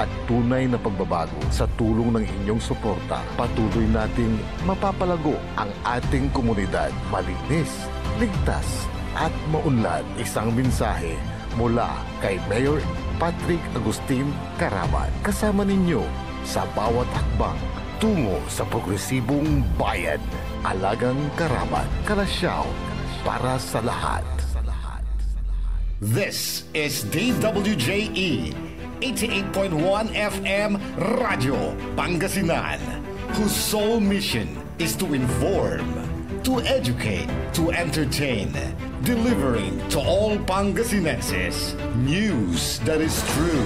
at tunay na pagbabago. Sa tulong ng inyong suporta, patuloy nating mapapalago ang ating komunidad. Malinis, ligtas at maunlad. Isang mensahe mula kay Mayor Patrick Agustin Caraman. Kasama ninyo sa bawat hakbang tungo sa progresibong bayan. Alagang Caraman, Kalasyaw, para sa lahat. This is DWJE 88.1 FM Radio Pangasinan, whose sole mission is to inform, to educate, to entertain, delivering to all Pangasinenses news that is true,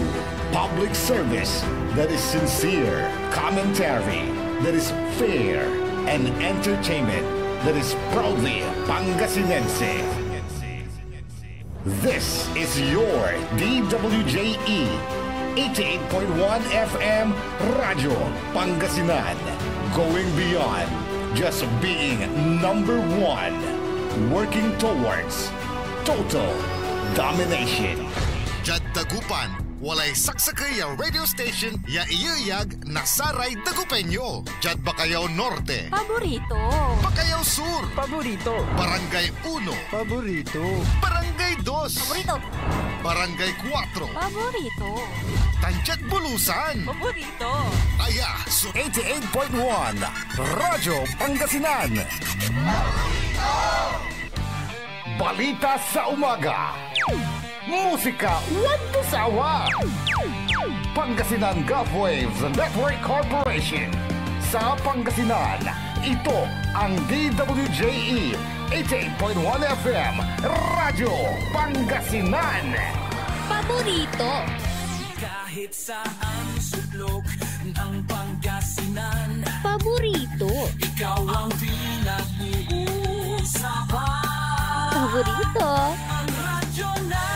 public service that is sincere, commentary that is fair, and entertainment that is proudly Pangasinense. This is your DWJE 88.1 FM Radio Pangasinan, going beyond just being number one, working towards total domination. Jad Dagupan, walay saksakay ya radio station ya iyayag nasaray Dagupenyo. Jad Bacayao Norte, Paborito. Bacayao Sur, Paborito. Barangay 1, Paborito. Barangay 2, Paborito. Barangay 4, Paborito. Tanchat Bulusan, Paborito. Aya, so 88.1 Radyo Pangasinan. Balita sa umaga. Musika walang sawa. Pangasinan Gulf Waves Network Corporation. Sa Pangasinan, ito ang DWJE 88.1 FM Radyo Pangasinan. Paborito. Kahit saan sulok ng Pangasinan, Paborito. ikaw ang pinag-uusapan. Paborito. Ang radyo na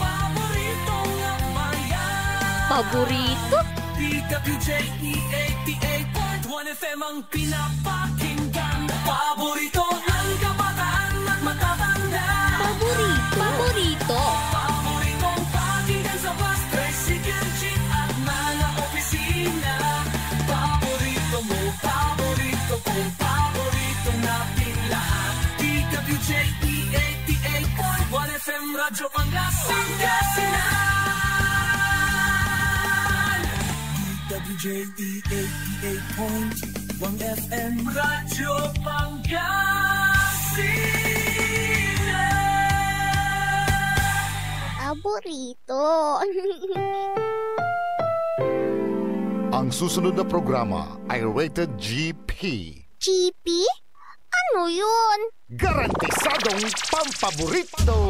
paborito ng bayan. Paborito. DWJE 88.1 FM ang pinapakinggan. Paborito ng kabataan at matatanda. Paborito. Paborito. Paboritong pakinggan sa bus, tricycle, jeep at mga opisina. Paborito mo, paborito ko, paborito natin lahat. DWJE 88.1 FM Radyo Pangasinan. DWJE 88.1 FM Radyo Pangasinan. Paborito. Ang susunod na programa ay rated GP. GP? Ano yun? Garantisadong pampaborito.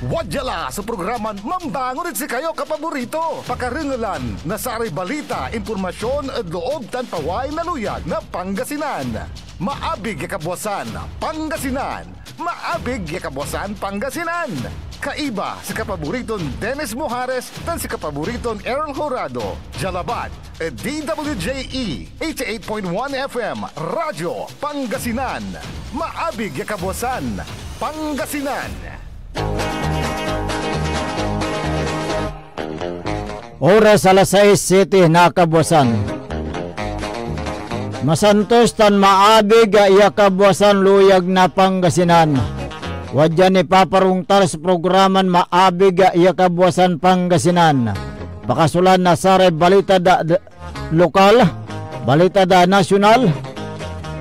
Wadyala sa programan Mambangon si kayo kapaborito. Pakaringalan na saray balita, impormasyon at loob tanpaway na luyag na Pangasinan. Maabig ya kabwasan Pangasinan. Maabig ya kabwasan Pangasinan. Kaiba si kapaboriton Dennis Mojares tan si kapaboriton Errol Horado. Jalabat at DWJE 88.1 FM Radyo Pangasinan. Maabig ya kabwasan Pangasinan. Oras alas 6:07 na kabwasan. Masantos tan maabig iya kabwasan luyag na Pangasinan. Wadya ni paparungtar sa programan maabig iya kabwasan Pangasinan. Bakasulan na sare balita da lokal, balita da nasyonal.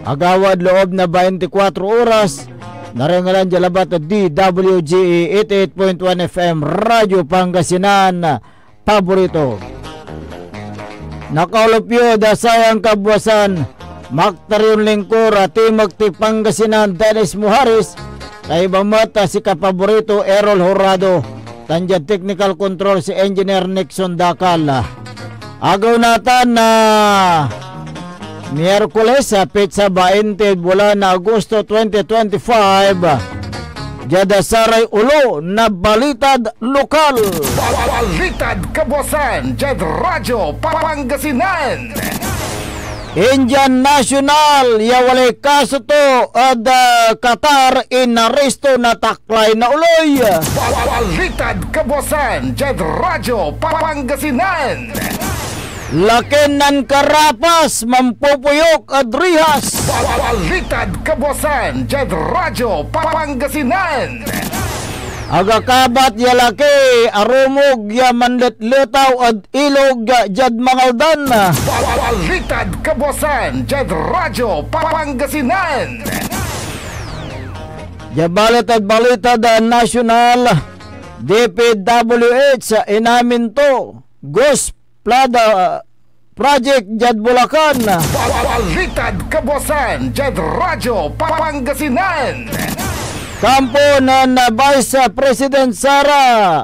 Agawad loob na 24 oras. Narangalan jalabat DWGE 88.1 FM Radyo Pangasinan. Paborito. Nakaulupyo da sayang kabwasan Maktaryon Lingkor at Timagti Pangasinan Dennis Mojares. Kay bamata si kapaborito Errol Horado. Tandiyan technical control si Engineer Nixon Dakal. Agaw natan na Miyerkules sa Pizza 20 bulan na Agosto 2025. Jada saray ulo na balitad lokal. Balitad kabwasan Jad Radyo Pangasinan. Indian National ya walay kaso to at Qatar inaresto na taklay na uloy. Balitad kabuasan, Jed Radyo, Pangasinan. Lakin ng karapas, mampupuyok at rihas. Balitad kabuasan, Jed Radyo, Pangasinan. Agakabat ya laki, arumog ya manletletaw at ilog ya jad mangaldan. Balitad kabuasan, Jed Radyo, Pangasinan. Ya balitad national, DPWH inamin to, Ghost Plada Project Jad Bulacan. Balitad kabuasan, Jed Radyo, Pangasinan. Kampo na Vice President Sara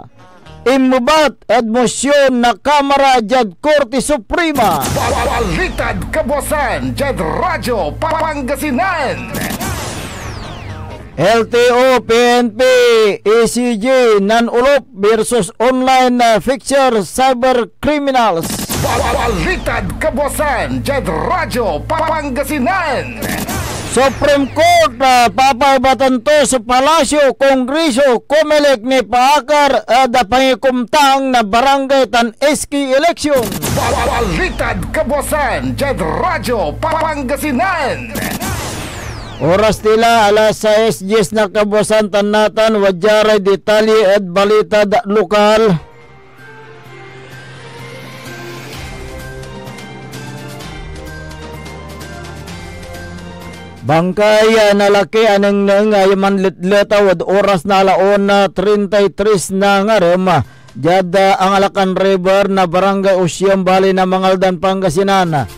imubat at mosyon na Kamara Jad Korte Suprema. Balitad kabuasan, Jed Radyo, Pangasinan. LTO, PNP, ECJ, non-ulop versus online fixture cyber criminals. Balitad kabuasan, Jed Radyo, Pangasinan. Supreme Court papaibatan to sa Palasyo, Kongreso, Comelec ni Paakar at pangikumtang na barangay tan SK election. Balitad kabuasan, Jed Radyo, Pangasinan. Oras nila alas 6:10 na kabuasan tanatan wajaray detalye at balita lokal. Bangkay na laki anang yaman litletaw at oras na alaon na 33 na nga rin. Jada ang Alacan River na barangay Usyam Bali na Mangaldan, Pangasinan.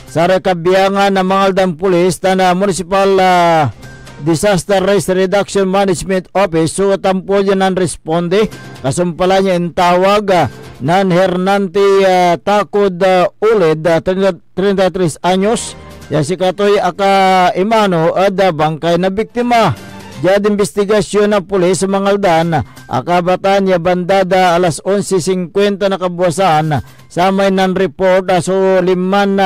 Sa rekabiyangan na Mangaldan Police na Municipal Disaster Risk Reduction Management Office so tampo yan ang responde. Kasumpala niya ang tawag nan Hernante Takod Uled 33 anyos. Ya si Katoy aka imano ada bangkay na biktima. Jad investigasyon ng pulis sa Mangaldan, akabatan ya bandada alas 11:50 na kabuasan sa may nan-report so limad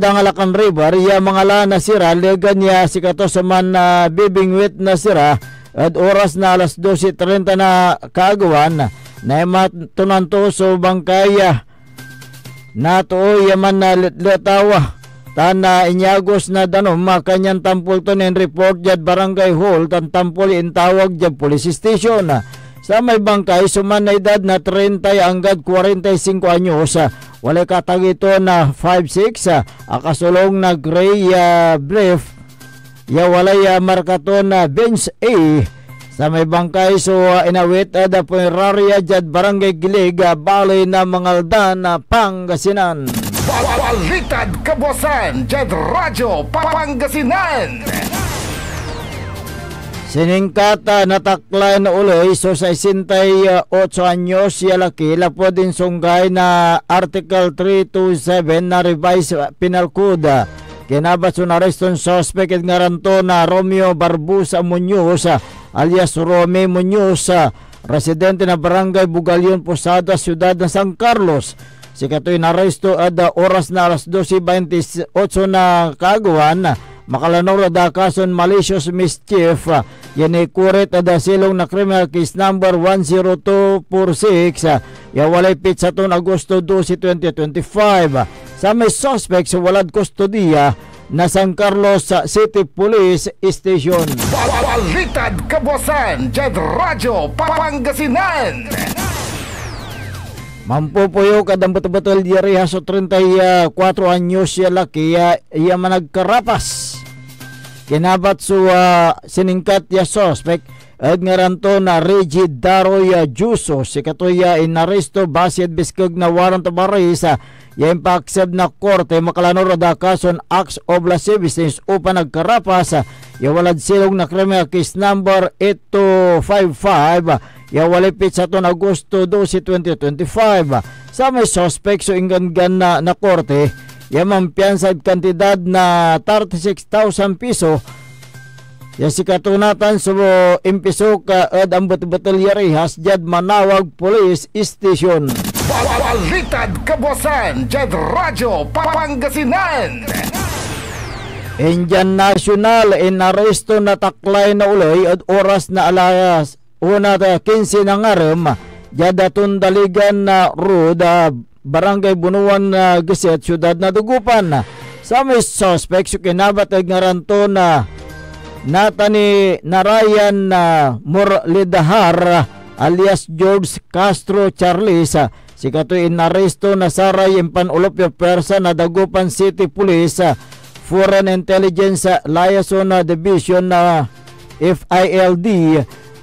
ang Alacan River ya mga na sira legan ya si Kato sa man bibingwit na sira at oras na alas 12:30 na kaagawan na matunanto so bangkay nato yaman na letawa tana inyagos na danom makanyang tampol to nen report jad barangay hall tan tampol intawag jad police station sa may bangkay suman na edad na 30 hanggang 45 anyos wala katagito na 5'6 akasulong na gray brief ya wala markato na bench A sa may bangkay so inawit ada punerarya jad barangay Gilig Balay na Mangaldan Pangasinan. Balitad kabuasan, Jed Radyo, Pangasinan. Siningkata nataklay na uloy so sa 68 anyos siya laki lapo din sunggay na Article 327 na revised penal code. Kinabat so nareston suspect at ngaranto na Romeo Barbusa Muñoz alias Rome Muñoz, residente na barangay Bugalyon, Posada, Ciudad ng San Carlos. Si Katoy naresto ada oras na alas 12:28 na kaagawan. Makalanor ada kason malicious mischief. Yan ay kuret ada silong na criminal case number 10246. Ya walay pitsa ton Agosto 12, 2025. Sa may suspect sa walad kustodiya na San Carlos City Police Station. Balitad kabuasan, Jed Radyo, Pangasinan. Mampupuyo kadang betul-betul diariha so 34 anyos siya laki iya managkarapas. Kinabat so siningkat ya suspect at ngaranto na Reggie Daroy Juso si katoya inaresto basid biskog na warrant of arrest ya impaksab na korte makalanor da kason acts of lascivious business upan nagkarapas ya walad silong na criminal case number 8255 ya walay pitsa ton Agosto 12, 2025 sa may suspect so inggan na korte ya mampiansad kantidad na 36,000 piso. Ya si katunatan so impiso ka at ang betul-betul yarihas jad Manawag Police Station. Balitad Kabuasan, Jed Radyo Pangasinan. Indian National inaresto na taklay na uloy at oras na alas 1:15 ng aram jada Tundaligan na road barangay Bunuan na Giset syudad na Dagupan. Sa may suspect so kinabatag nga ranto na natani Narayan Morlidahar alias George Castro Charles si katoy inaresto na saray impanulop yung persa na Dagupan City Police Foreign Intelligence Liaison Division na FILD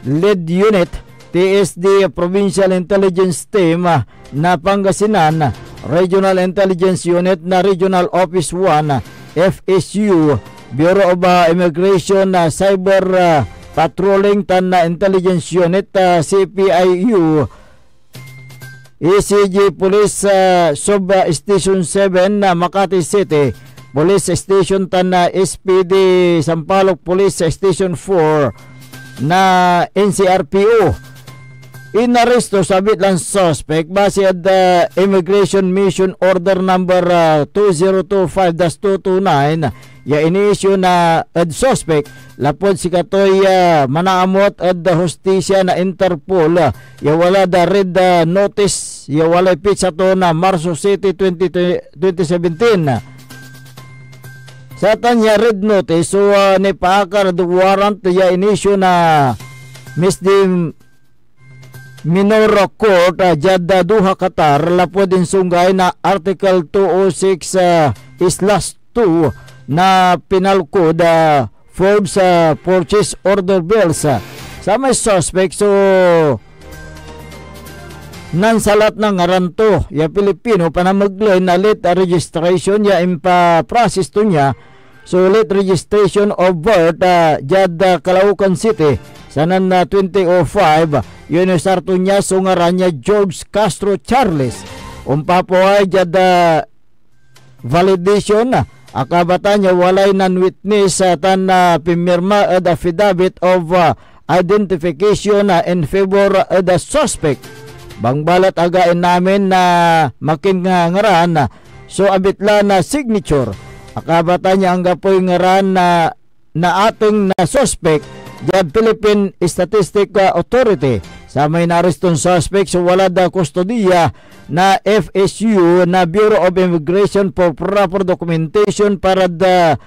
Lead Unit TSD Provincial Intelligence Team na Pangasinan Regional Intelligence Unit na Regional Office 1 FSU Bureau of Immigration Cyber Patrolling tan Intelligence Unit CPIU ECG Police Sub Station 7 na Makati City Police Station tan SPD Sampaloc Police Station 4 na NCRPO. Inaresto sabit lang suspect base at Immigration Mission Order number 2025-229 ya inisyu na ad suspect lapod si katoy manaamot ad hustisya na Interpol ya wala da red notice ya wala pizza to na Marso City 2017 sa tanya red notice so ni paakar the warrant ya inisyu na Minor Court jada Duha Qatar lapod din sunggay na Article 206 Islas 2 na Penal Code Forbes Purchase Order Bills sa may suspect so nansalat ng ngaranto ya Pilipino panamagloy na late registration ya impa-process to niya so late registration of birth jada Calaucan City sanan na 2005 yun yung sarto niya so ngaran niya George Castro Charles umpapo ay jada validation akabata niya walay non-witness tan pimirma at affidavit of identification in favor of the suspect bangbalat again namin na makingaran so abitla na signature akabata niya ang gapoy ngaran na ating na suspect the Philippine Statistic Authority sa may narestong suspect so wala da kustodiya na FSU na Bureau of Immigration for proper documentation para da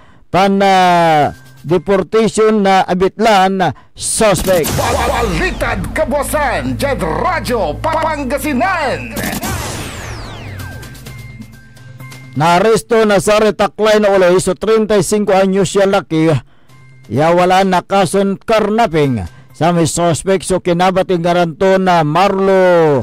deportation na abitlan suspect. Balitad Kabuasan, Jed Radyo Pangasinan. Naaresto na sa retaklay na uloy so 35 anyos siya laki ya wala na kason karnaping sa may suspect so kinabating garanto na Marlo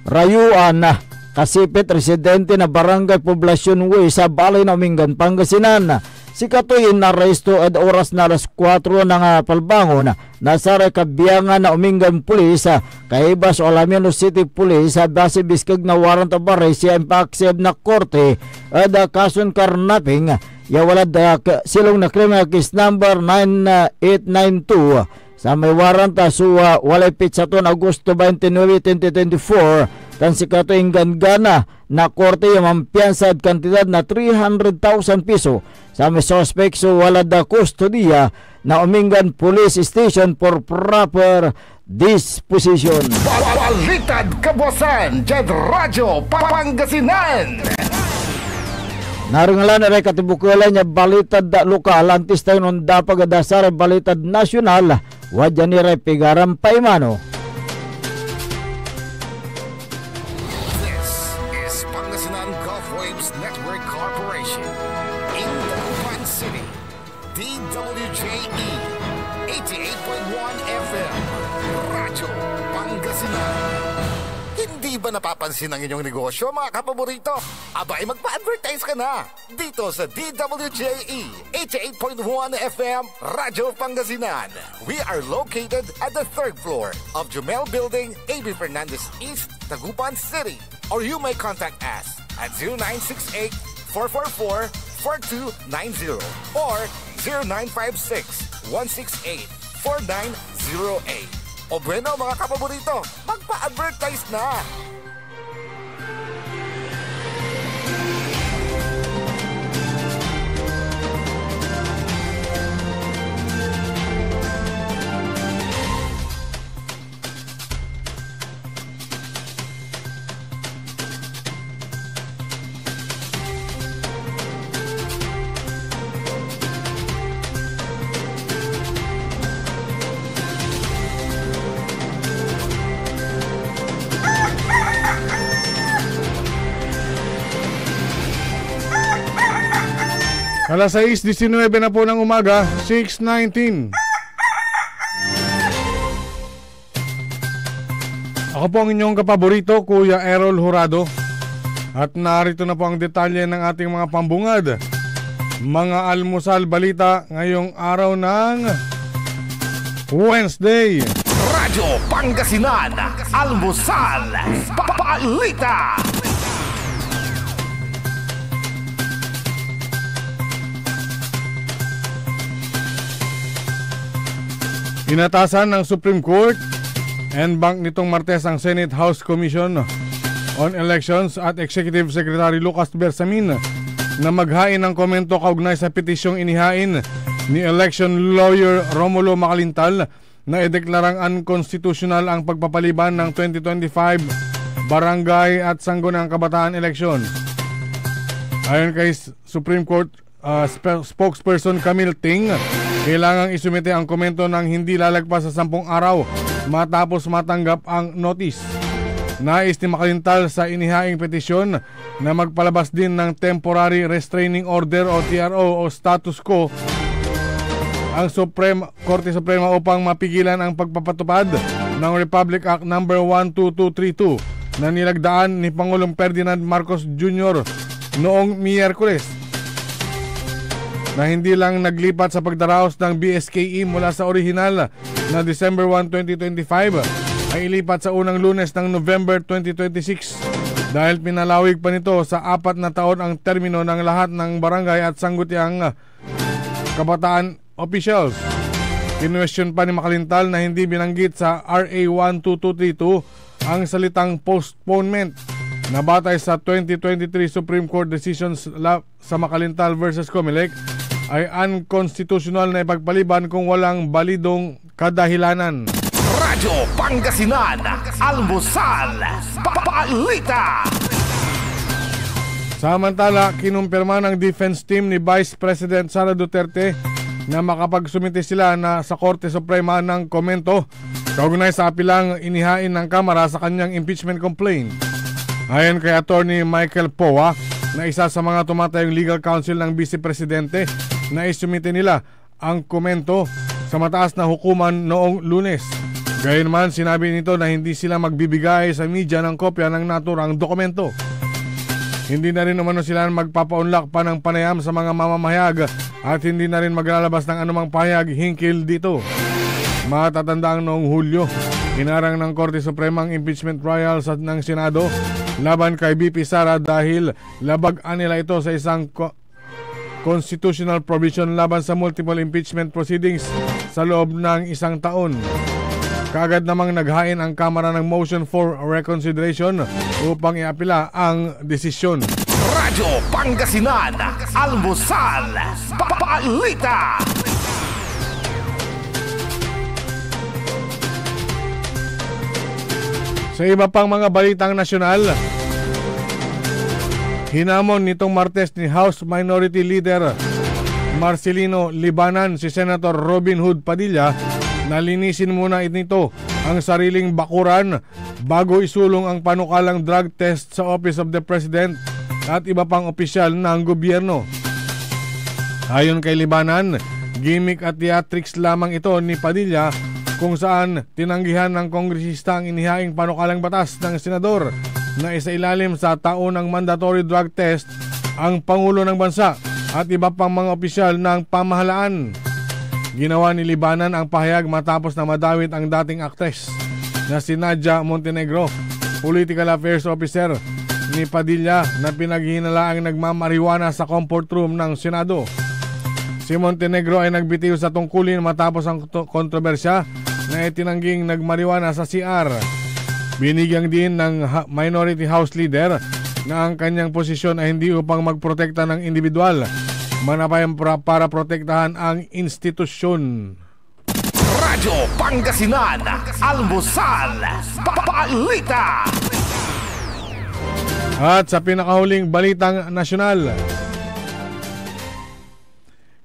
Rayuan kasipit residente na Barangay Poblacion Way sa Balay na Umingan, Pangasinan. Si katoy inaresto at oras na alas 4 ng palbangon nasa kabiyangan na Umingan Police kaibas o Alamiano City Police base biskag na warrant of arrest siya impaksib na korte at kason karnaping ya wala da silong na criminal case number 9892 sa may warrant so walay pitsa ton Agosto 29, 2024 tan si kato inggana na korte yung mampiyansa at kantidad na 300,000 piso sa may suspect so wala da kustodiya na Umingan Police Station for proper disposition. Balitad Kabuasan, Jed Radyo Pangasinan. Naringalan na rin katibukulan niya balitad lokal antis tayo nung dapag adasar balitad nasyonal wadya ni rin pigaram paimano. This is Pangasinan Gulf Waves Network Corporation in Dagupan City. DWJE 88.1 FM Radyo Pangasinan. Hindi ba napapansin ang inyong negosyo, mga kapaborito? Abay, magpa-advertise ka na dito sa DWJE 88.1 FM Radyo Pangasinan. We are located at the 3rd floor of Jumel Building, AB Fernandez East, Dagupan City. Or you may contact us at 0968-444-4290 or 0956-168-4908. O bueno, mga kapaborito, magpa-advertise na! Alas 6:19 na po ng umaga, 6:19. Ako po ang inyong kapaborito, Kuya Errol Jurado. At narito na po ang detalye ng ating mga pambungad. Mga almusal balita ngayong araw ng Wednesday. Radyo Pangasinan, Almusal, Balita. Inatasan ng Supreme Court and bank nitong Martes ang Senate House Commission on Elections at Executive Secretary Lucas Bersamin na maghain ng komento kaugnay sa petisyong inihain ni election lawyer Romulo Macalintal na ideklarang unconstitutional ang pagpapaliban ng 2025 barangay at Sangguniang Kabataan elections. Ayon kay Supreme Court spokesperson Camille Ting, kailangang isumite ang komento ng hindi lalagpas sa 10 araw matapos matanggap ang notice. Nais ni Macalintal sa inihaing petisyon na magpalabas din ng Temporary Restraining Order o TRO o status quo ang Korte Suprema upang mapigilan ang pagpapatupad ng Republic Act No. 12232 na nilagdaan ni Pangulong Ferdinand Marcos Jr. noong Miyerkules, na hindi lang naglipat sa pagdaraos ng BSKE mula sa orihinal na December 1, 2025 ay ilipat sa unang Lunes ng November 2026 dahil pinalawig pa nito sa 4 na taon ang termino ng lahat ng barangay at sangguniang kabataan officials. Kinwestiyon pa ni Macalintal na hindi binanggit sa RA 12232 ang salitang postponement na batay sa 2023 Supreme Court decisions sa Macalintal versus Comelec ay unconstitutional na ipagpaliban kung walang balidong kadahilanan. Radyo Pangasinan, Almusal, Balita. Samantala, kinumpirma ng defense team ni Vice President Sara Duterte na makapagsumite sila na sa Korte Suprema ng komento kaugnay sa apilang inihain ng Kamara sa kanyang impeachment complaint. Ayon kay Attorney Michael Poa, na isa sa mga tumatayong legal counsel ng Vice Presidente, na isumite nila ang komento sa mataas na hukuman noong Lunes. Gayunman, sinabi nito na hindi sila magbibigay sa media ng kopya ng naturang dokumento. Hindi na rin umano sila magpapaunlak pa ng panayam sa mga mamamahayag at hindi na rin maglalabas ng anumang pahayag hinggil dito. Matatandaang noong Hulyo, hinarang ng Korte Suprema ang impeachment trial ng Senado laban kay BP Sara dahil labag-an nila ito sa isang constitutional provision laban sa multiple impeachment proceedings sa loob ng 1 taon. Kaagad namang naghain ang Kamara ng motion for reconsideration upang iapila ang desisyon. Radyo Pangasinan, Almusal, Balita. Sa iba pang mga balitang nasyonal, hinamon nitong Martes ni House Minority Leader Marcelino Libanan si Senator Robin Hood Padilla na linisin muna nito ang sariling bakuran bago isulong ang panukalang drug test sa Office of the President at iba pang opisyal ng gobyerno. Ayon kay Libanan, gimmick at theatrics lamang ito ni Padilla kung saan tinanggihan ng kongresista ang inihaing panukalang batas ng senador na isailalim sa taunang mandatory drug test ang Pangulo ng Bansa at iba pang mga opisyal ng pamahalaan. Ginawa ni Libanan ang pahayag matapos na madawit ang dating aktres na si Nadia Montenegro, Political Affairs Officer ni Padilla, na pinaghihinalaang nagmamariwana sa comfort room ng Senado. Si Montenegro ay nagbitiw sa tungkulin matapos ang kontrobersya na itinangging nagmariwana sa CR. Binigyang din ng Minority House Leader na ang kanyang posisyon ay hindi upang magprotekta ng individual, manapayang para protektahan ang institusyon. Radyo Pangasinan, Almusal, Balita. At sa pinakahuling balitang nasyonal,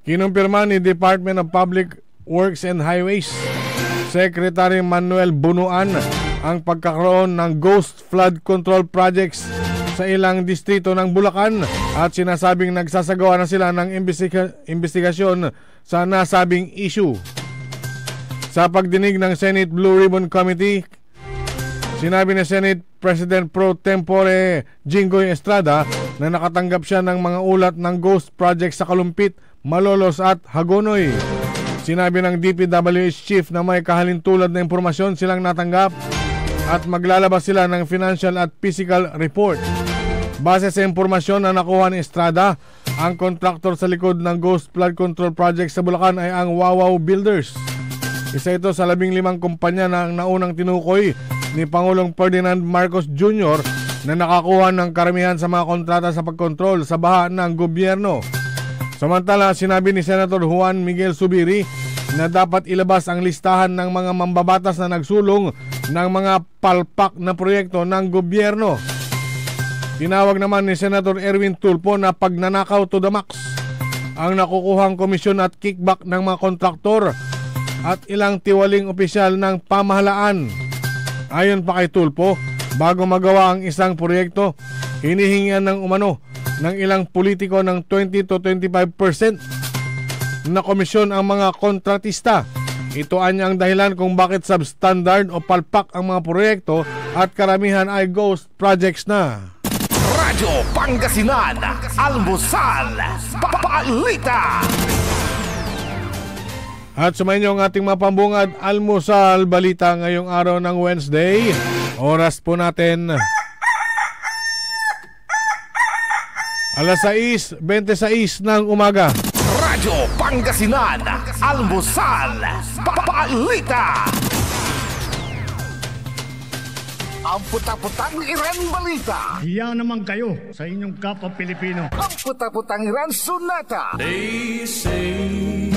kinumpirma ni Department of Public Works and Highways Secretary Manuel Bunuan ang pagkakaroon ng ghost flood control projects sa ilang distrito ng Bulacan at sinasabing nagsasagawa na sila ng investigasyon sa nasabing issue. Sa pagdinig ng Senate Blue Ribbon Committee, sinabi ni Senate President Pro Tempore Jinggoy Estrada na nakatanggap siya ng mga ulat ng ghost project sa Kalumpit, Malolos at Hagonoy. Sinabi ng DPWH Chief na may kahalintulad na impormasyon silang natanggap at maglalabas sila ng financial at physical report. Base sa impormasyon na nakuha ni Estrada, ang kontraktor sa likod ng Ghost Flood Control Project sa Bulacan ay ang Wawaw Builders. Isa ito sa 15 kumpanya na ang naunang tinukoy ni Pangulong Ferdinand Marcos Jr. na nakakuha ng karamihan sa mga kontrata sa pagkontrol sa baha ng gobyerno. Samantala, sinabi ni Senator Juan Miguel Zubiri na dapat ilabas ang listahan ng mga mambabatas na nagsulong ng mga palpak na proyekto ng gobyerno. Tinawag naman ni Senator Erwin Tulfo na pagnanakaw to the max ang nakukuhang komisyon at kickback ng mga kontraktor at ilang tiwaling opisyal ng pamahalaan. Ayon pa kay Tulfo, bago magawa ang isang proyekto, hinihingian ng umano ng ilang politiko ng 20 to 25% na komisyon ang mga kontratista. Ito ang dahilan kung bakit substandard o palpak ang mga proyekto at karamihan ay ghost projects na. Radyo Pangasinan, Almusal, Balita. At sumayin ang ating mapambungad Almusal Balita ngayong araw ng Wednesday. Oras po natin 6:26 ng umaga. Radyo Pangasinan, Almusal, Balita. Ang puta-putang Iran balita. Hiya naman kayo sa inyong kapwa Pilipino. Ang puta-putang Iran sunata. They say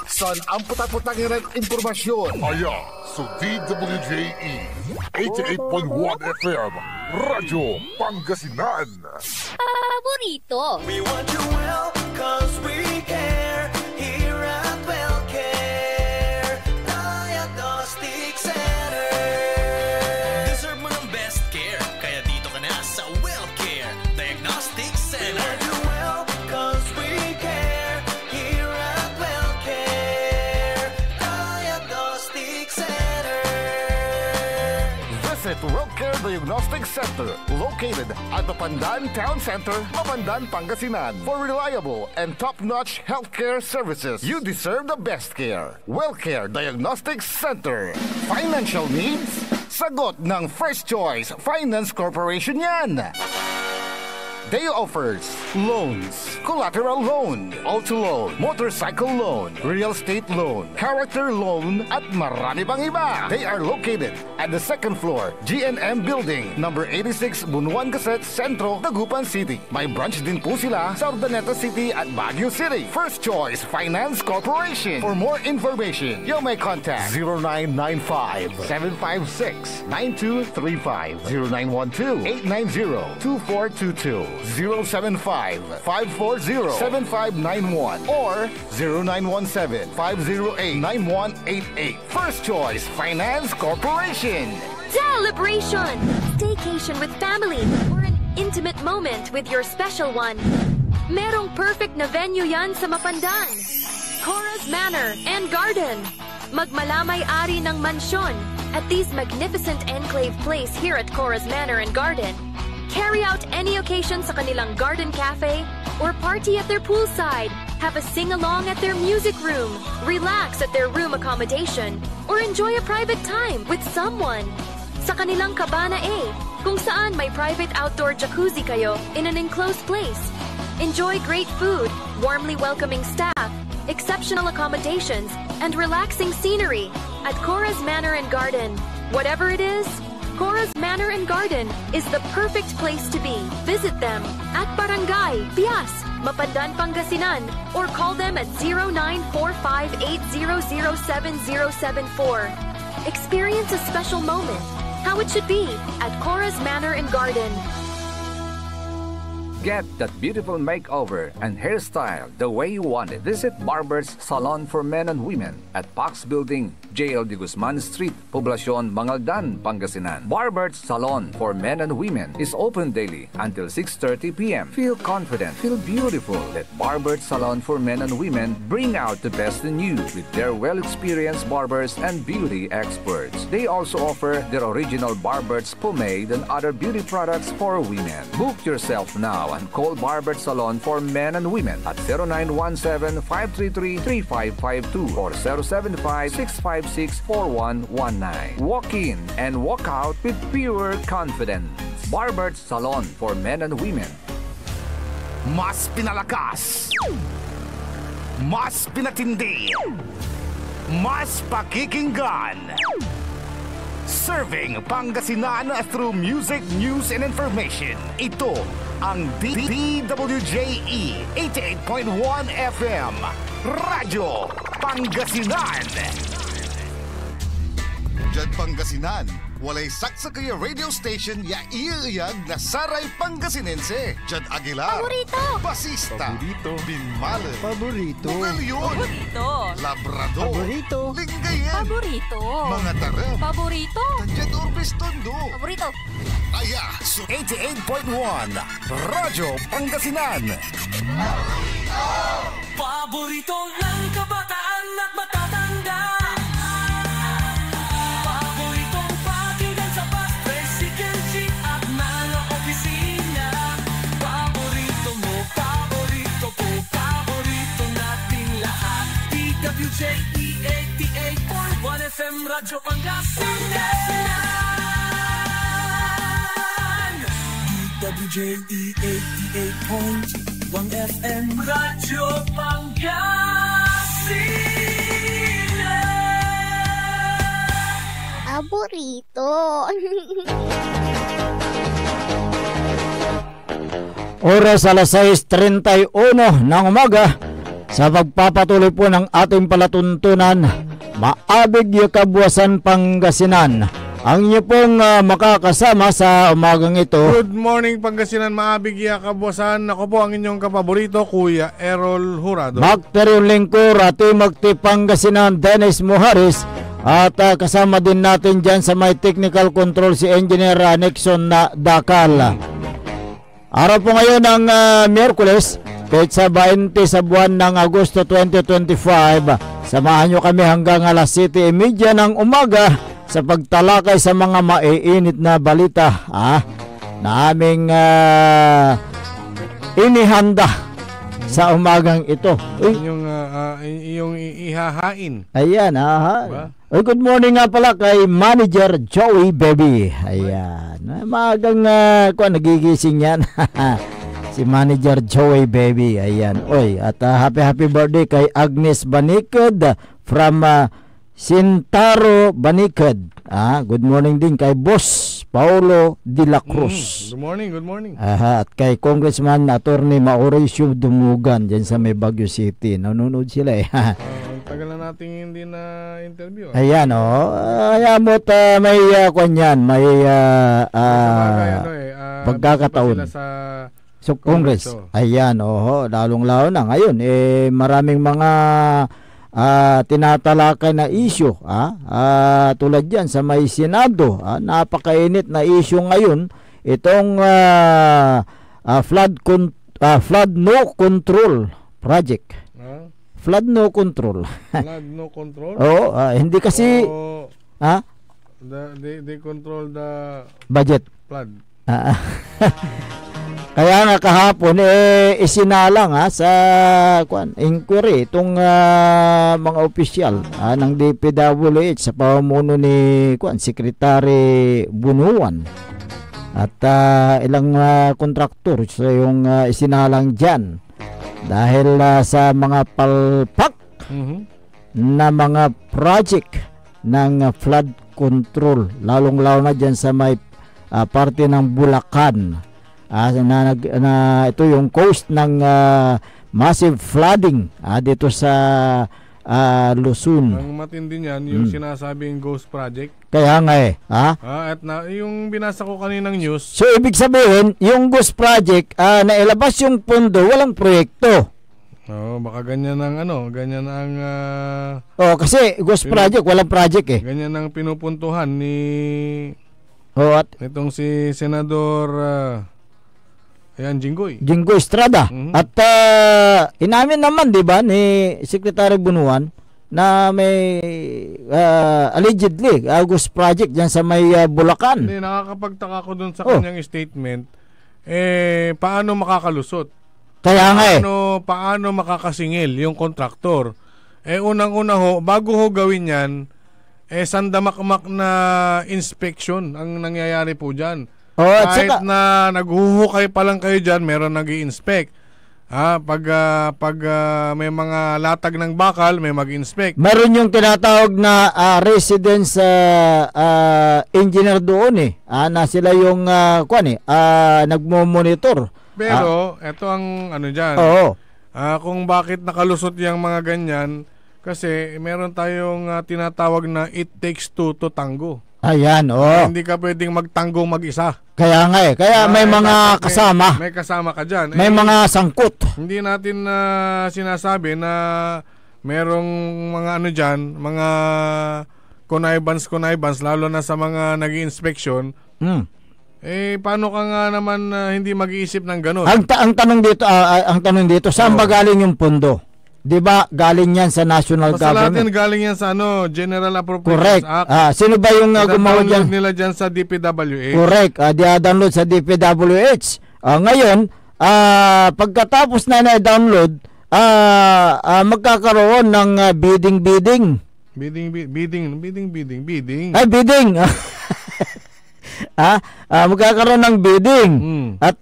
Son, ang puta-putang Iran impormasyon. Aya, sa DWJE 88.1 FM, Radyo Pangasinan. Paborito. we want you well, cause we care. Here at WellCare Diagnostic Center. Deserve mo ng best care, kaya dito ka na sa WellCare Diagnostic Center. We want you well, cause we care. Here at WellCare Diagnostic Center. Visit WellCare Diagnostic Center, located at the Pandan Town Center, Mapandan, Pangasinan. For reliable and top-notch healthcare services, you deserve the best care. WellCare Diagnostic Center. Financial needs? Sagot ng First Choice Finance Corporation yan. They offers loans, collateral loan, auto loan, motorcycle loan, real estate loan, character loan, at marami pang iba. They are located at the second floor, GNM Building, number 86, Bunuan Gazette, Centro, Dagupan City. May branch din po sila sa Urdaneta City at Baguio City. First Choice Finance Corporation. For more information, you may contact 0995-756-9235, 0912-890-2422. 075-540-7591 or 0917-508-9188. First Choice Finance Corporation. Celebration! Staycation with family or an intimate moment with your special one. Merong perfect na venue yan sa Mapandan. Cora's Manor and Garden. Magmalamay-ari ng mansyon at these magnificent enclave place here at Cora's Manor and Garden. Carry out any occasion sa kanilang garden cafe or party at their poolside. Have a sing-along at their music room. Relax at their room accommodation or enjoy a private time with someone. Sa kanilang Cabana A, kung saan may private outdoor jacuzzi kayo in an enclosed place. Enjoy great food, warmly welcoming staff, exceptional accommodations, and relaxing scenery at Cora's Manor and Garden. Whatever it is, Cora's Manor and Garden is the perfect place to be. Visit them at Barangay Pias, Mapandan, Pangasinan, or call them at 0945-800-7074. Experience a special moment, how it should be at Cora's Manor and Garden. Get that beautiful makeover and hairstyle the way you want it. Visit Barber's Salon for Men and Women at Pax Building, JL de Guzman Street, Poblacion, Mangaldan, Pangasinan. Barber's Salon for Men and Women is open daily until 6:30 p.m. Feel confident, feel beautiful. Let Barber's Salon for Men and Women bring out the best in you with their well-experienced barbers and beauty experts. They also offer their original Barber's pomade and other beauty products for women. Book yourself now and call Barber's Salon for Men and Women at 0917-533-3552 or 075-656-4119. Walk in and walk out with pure confidence. Barber's Salon for Men and Women. Mas pinalakas, mas pinatindi, mas pakikinggan. Serving Pangasinan through music, news, and information. Ito ang DWJE 88.1 FM, Radyo Pangasinan. Diyan Pangasinan, walay saksa kaya radio station ya iiyag na saray Pangasinense. Diyan Aguilar, Paborito. Basista, Paborito. Binmale, Paborito. Bugalyon, Paborito. Labrador, Paborito. Lingayen, Paborito. mga tarap, Paborito. Diyan Urbis Tondo. Paborito. Aya, 88.1 Radyo Pangasinan. Paborito ng kabataan at matatanda. Paboritong pakinggan sa bus, tricycle, jeep at mga opisina. Paborito mo, paborito ko, paborito nating lahat. DWJE 88.1 FM, Radyo Pangasinan. DWJE 88.1 FM, Radyo Pangasinan. Paborito. Oras alas 6:31 ng umaga sa pagpapatuloy po ng ating palatuntunan, Maabig Kabuwasan Pangasinan. Ang inyo pong makakasama sa umagang ito. Good morning Pangasinan, Maabig Kabuwasan. Ako po ang inyong kapaborito, Kuya Errol Jurado. Bakteryo Lingkor, Ati Magti Pangasinan, Dennis Muharis. At kasama din natin dyan sa may technical control si Engineer Nixon na Dakal. Araw po ngayon ng Miyerkules, kahit sa 20 sa buwan ng Agosto 2025. Samahan nyo kami hanggang alas 7:30 ng umaga sa pagtalakay sa mga maiinit na balita na aming inihanda sa umagang ito. Yung ihahain. Ayan, Diba? Good morning nga pala kay Manager Joey Baby. Ayan. Maagang nagigising yan. Si Manager Joey Baby. Ayan. Oy, at happy birthday kay Agnes Banikod from Sintaro Banikod. Good morning din kay Boss Paulo de la Cruz. Good morning, good morning. At kay Congressman Attorney Mauricio Dumugan dyan sa may Baguio City. Nanonood sila Tagal na natin hindi na interview. Ayan ayan mo't may kanyan, may pagkakataon sa Congress. Ayan, lalong-lalo na ngayon maraming mga tinatalakay na issue tulad yan sa may Senado. Napakainit na issue ngayon itong flood no control project. Flood no control. Flood no control? Oo, hindi kasi they control the budget. Flood. Kaya nga kahapon isinalang sa inquiry itong mga opisyal ng DPWH sa pamumuno ni Secretary Bunuan at ilang kontraktor yung isinalang dyan dahil sa mga palpak na mga project ng flood control, lalong-lalo na dyan sa may parte ng Bulacan. Ito yung coast ng massive flooding dito sa Luzon. Ang matindi niyan, yung sinasabing ghost project. Kaya nga ha? At yung binasa ko kaninang news. So, ibig sabihin, yung ghost project, nailabas yung pondo, walang proyekto. Baka ganyan ang ganyan ang... kasi ghost project, walang project eh. Ganyan ang pinupuntuhan ni... at itong si Senador... Jinggoy Estrada. At inamin naman, di ba, ni Secretary Bunuan na may allegedly ghost project dyan sa may Bulacan. Hindi, nakakapagtaka ko dun sa kanyang statement. Paano makakalusot? Kaya nga paano makakasingil yung kontraktor? Unang-una bago gawin yan, sandamakmak na inspection ang nangyayari po dyan. Kahit na naghuhukay pa lang kayo dyan, meron nag-i-inspect. Pag may mga latag ng bakal, may mag-inspect. Meron yung tinatawag na residence engineer doon na sila yung nagmo-monitor. Pero ito ang dyan. Kung bakit nakalusot yung mga ganyan, kasi meron tayong tinatawag na it takes two to tango. Ayan, hindi ka pwedeng magtanggong mag-isa. Kaya nga kaya may mga kasama. May kasama ka dyan. May mga sangkot. Hindi natin sinasabi na merong mga dyan, mga connivance, lalo na sa mga nag-i-inspection. Paano ka nga naman hindi mag-iisip ng ganun? Ang tanong dito, saan ba galing yung pondo? 'Di ba galing yan sa national government? Natin galing yan sa General Appropriations Correct. Act. Sino ba yung gumawa diyan? Nila diyan sa DPWH. Correct. Dia-download sa DPWH. Ngayon, pagkatapos na download, magkakaroon ng bidding. Bidding. Ay, bidding. Magkakaroon ng bidding. At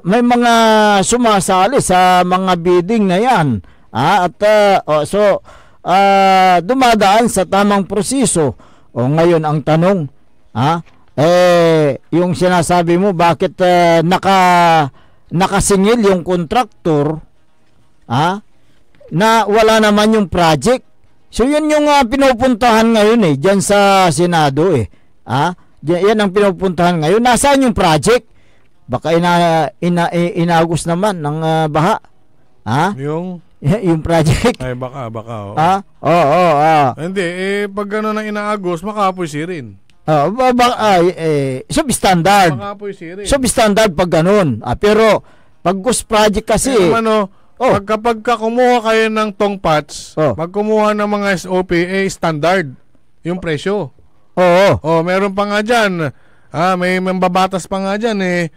may mga sumasali sa mga bidding na yan. Dumadaan sa tamang proseso. Ngayon ang tanong, yung sinasabi mo, bakit nakasingil yung kontraktor na wala naman yung project? So yun yung pinupuntahan ngayon dyan sa Senado yan ang pinupuntahan ngayon. Nasaan yung project? Baka inagos naman ng baha. Yung project. Ay baka. Hindi, pag gano'n ang inaagos, makapoy sirin. Substandard. Makapoy sirin. Substandard pag gano'n. Pero pag ghost project kasi kapag kumuha kayo ng tong patch, pag kumuha ng mga SOP, standard yung presyo. Meron pa nga dyan. May mambabatas pa nga dyan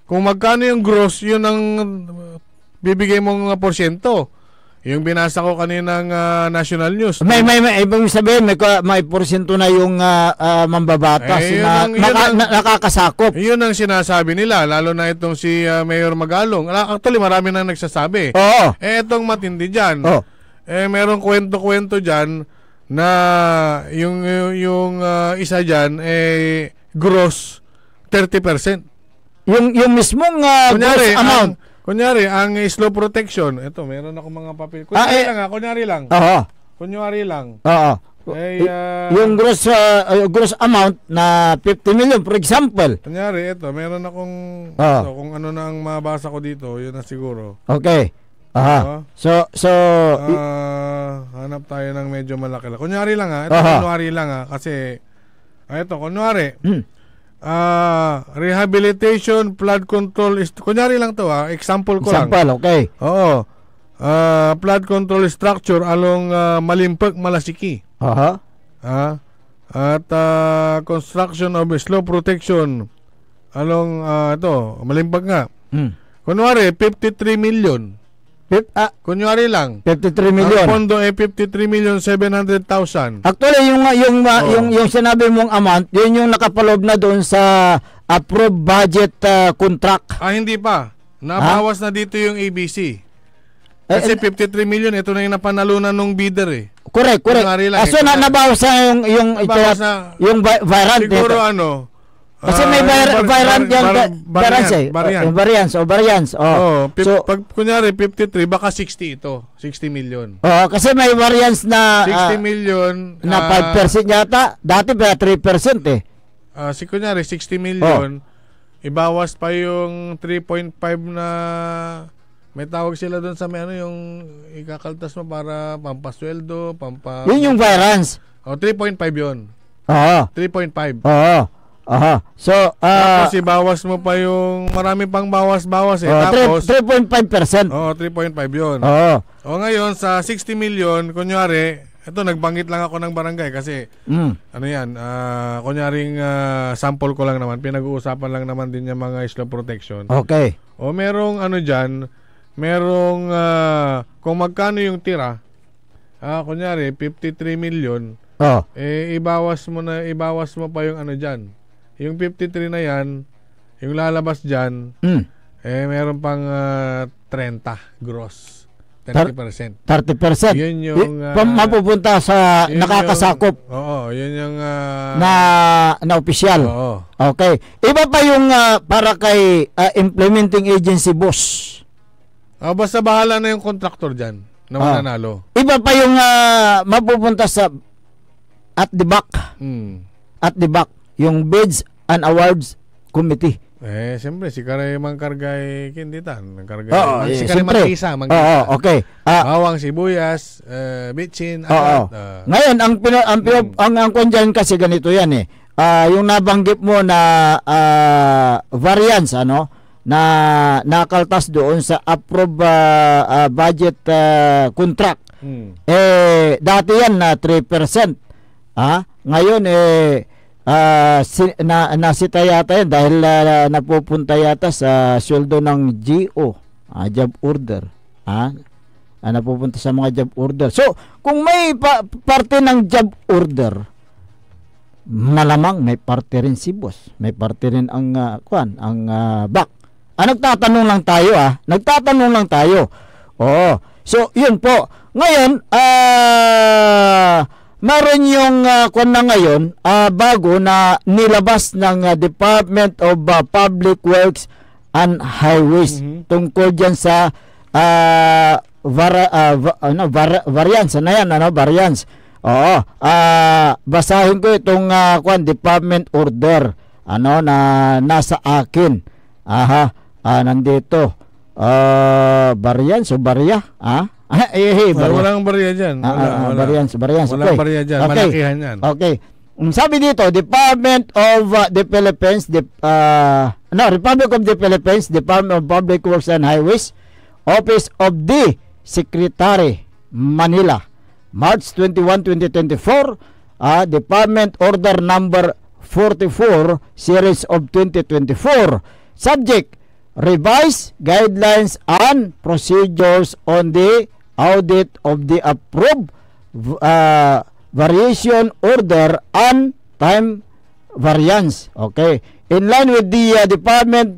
kung magkano yung gross, yun ang bibigay mong porsyento. Yung binasa ko kaninang national news. May ibang sabihin, may porsyento na yung mambabatas nakakasakop. Yun ang sinasabi nila, lalo na itong si Mayor Magalong. Actually, marami nang nagsasabi. Itong matindi dyan. Merong kwento-kwento dyan na yung isa diyan gross 30%. Yung mismong gross amount. Kunyari ang slow protection, ito meron ako mga papel. Kunyari lang. Yung gross amount na 50 million for example. Kunyari ito, meron akong kung ano na ang mabasa ko dito, yun na siguro. Okay. Hanap tayo ng medyo malaki. Kunyari lang kunwari lang kasi kunwari. Rehabilitation, flood control kunyari lang to example ko lang. Okay. Flood control structure along Malimpag, Malasiki. At construction of slow protection along Malimpag nga. Kunwari 53 million. Kunyari lang. 53 million. Ang pondo 53,700,000. Actually, yung sinabi mong amount, yun yung nakapaloob na doon sa approved budget contract. Hindi pa. Nabawas na dito yung ABC. Kasi 53 million, ito na yung napanalunan ng bidder Correct. Nabawas na yung viral. Siguro Kasi may variant yung variance. So, pag kunyari 53, baka 60 ito. 60 million. Kasi may variance na 60 million na 5% yata. Dati ba 3% eh. Kunyari 60 million, ibawas pa yung 3.5 na may tawag sila doon sa may yung ikakaltas mo para pampasweldo, Yun yung variance. 3.5 yun. 3.5. So, tapos ibawas mo pa yung marami pang bawas-bawas tapos 3.5%. 3.5 yun. Ngayon sa 60 million, kunyari, ito nagbanggit lang ako ng barangay kasi kunyaring sample ko lang naman, pinag-uusapan lang naman din yung mga slope protection. Okay. Merong diyan, merong kung magkano yung tira, kunyari 53 million. Ibawas mo pa yung diyan. Yung 53 na yan, yung lalabas dyan, meron pang 30 gross. 30%. 30%? Yun yung mapupunta sa nakakasakop. Yun yung na opisyal. Okay. Iba pa yung para kay implementing agency boss. Basta bahala na yung contractor dyan na mananalo. Iba pa yung mapupunta sa at the back. At the back. Yung Bids and Awards Committee. Siyempre, si Karay Mangkargay Kinditan. Si Karay Mangkisa. Okay. Bawang Sibuyas, Bitchin, Ngayon, ang kundyan kasi ganito yan eh. Yung nabanggit mo na variance, na nakaltas doon sa approved budget contract. Dati yan na 3%. Ngayon nasita yata yan dahil napupunta yata sa sweldo ng GO, job order. Napupunta sa mga job order. So, kung may parte ng job order, malamang may parte rin si boss. May parte rin ang back. Nagtatanong lang tayo. So, yun po. Ngayon, meron yung na ngayon bago na nilabas ng Department of Public Works and Highways tungkol dyan sa variance na yan, variance. Basahin ko itong department order na nasa akin. Nandito variance o barya. Walang barya dyan. Variance. Walang barya dyan. Malakihan yan. Okay. Sabi dito, Department of the Philippines, Republic of the Philippines, Department of Public Works and Highways, Office of the Secretary, Manila, March 21, 2024, Department Order Number 44, Series of 2024, Subject, Revised Guidelines and Procedures on the Audit of the Approved Variation Order and Time Variance. Okay. In line with the Department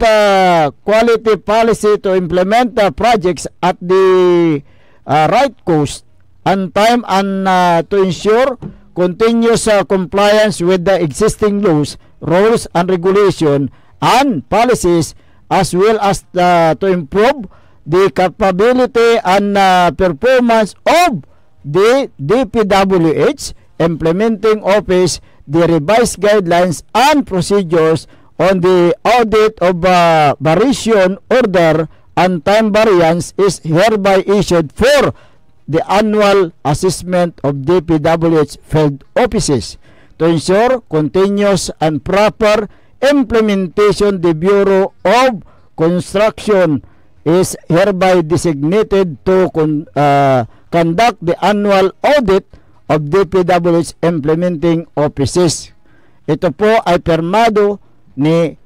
Quality Policy to implement projects at the right cost and time and to ensure continuous compliance with the existing laws, rules and regulation and policies, as well as to improve the capability and performance of the DPWH implementing office, the revised guidelines and procedures on the audit of variation order and time variance is hereby issued for the annual assessment of DPWH field offices. To ensure continuous and proper implementation, the Bureau of Construction is hereby designated to conduct the annual audit of DPWH implementing offices. Ito po ay permado ni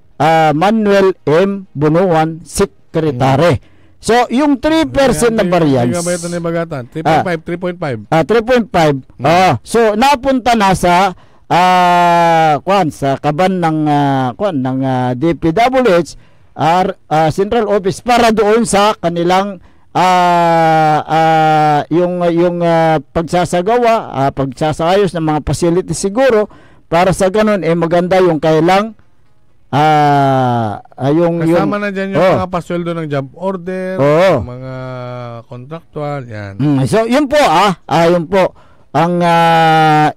Manuel M. Bunuan, Secretary. So, yung 3% na variance. Hindi ba ito ni Bagatan? 3.5. 3.5. So, napunta na sa sa kaban ng DPWH Central Office para doon sa kanilang yung pagsasayos ng mga facility siguro, para sa ganun maganda yung kailang Kasama na dyan yung mga pasweldo ng job order, mga contractual, yan. So, yun po yun po ang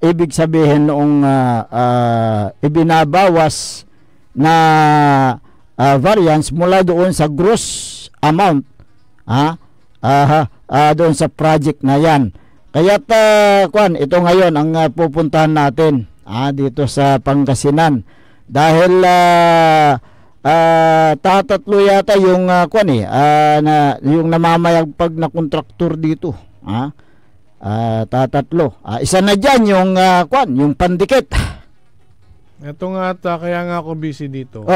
ibig sabihin noong ibinabawas na variance mula doon sa gross amount doon sa project na yan. Kaya ito ngayon ang pupuntahan natin dito sa Pangasinan dahil tatatlo yata yung yung namamayagpag na kontraktor dito. Tatatlo. Isa na diyan yung yung pandikit. Ito nga kaya nga ako busy dito.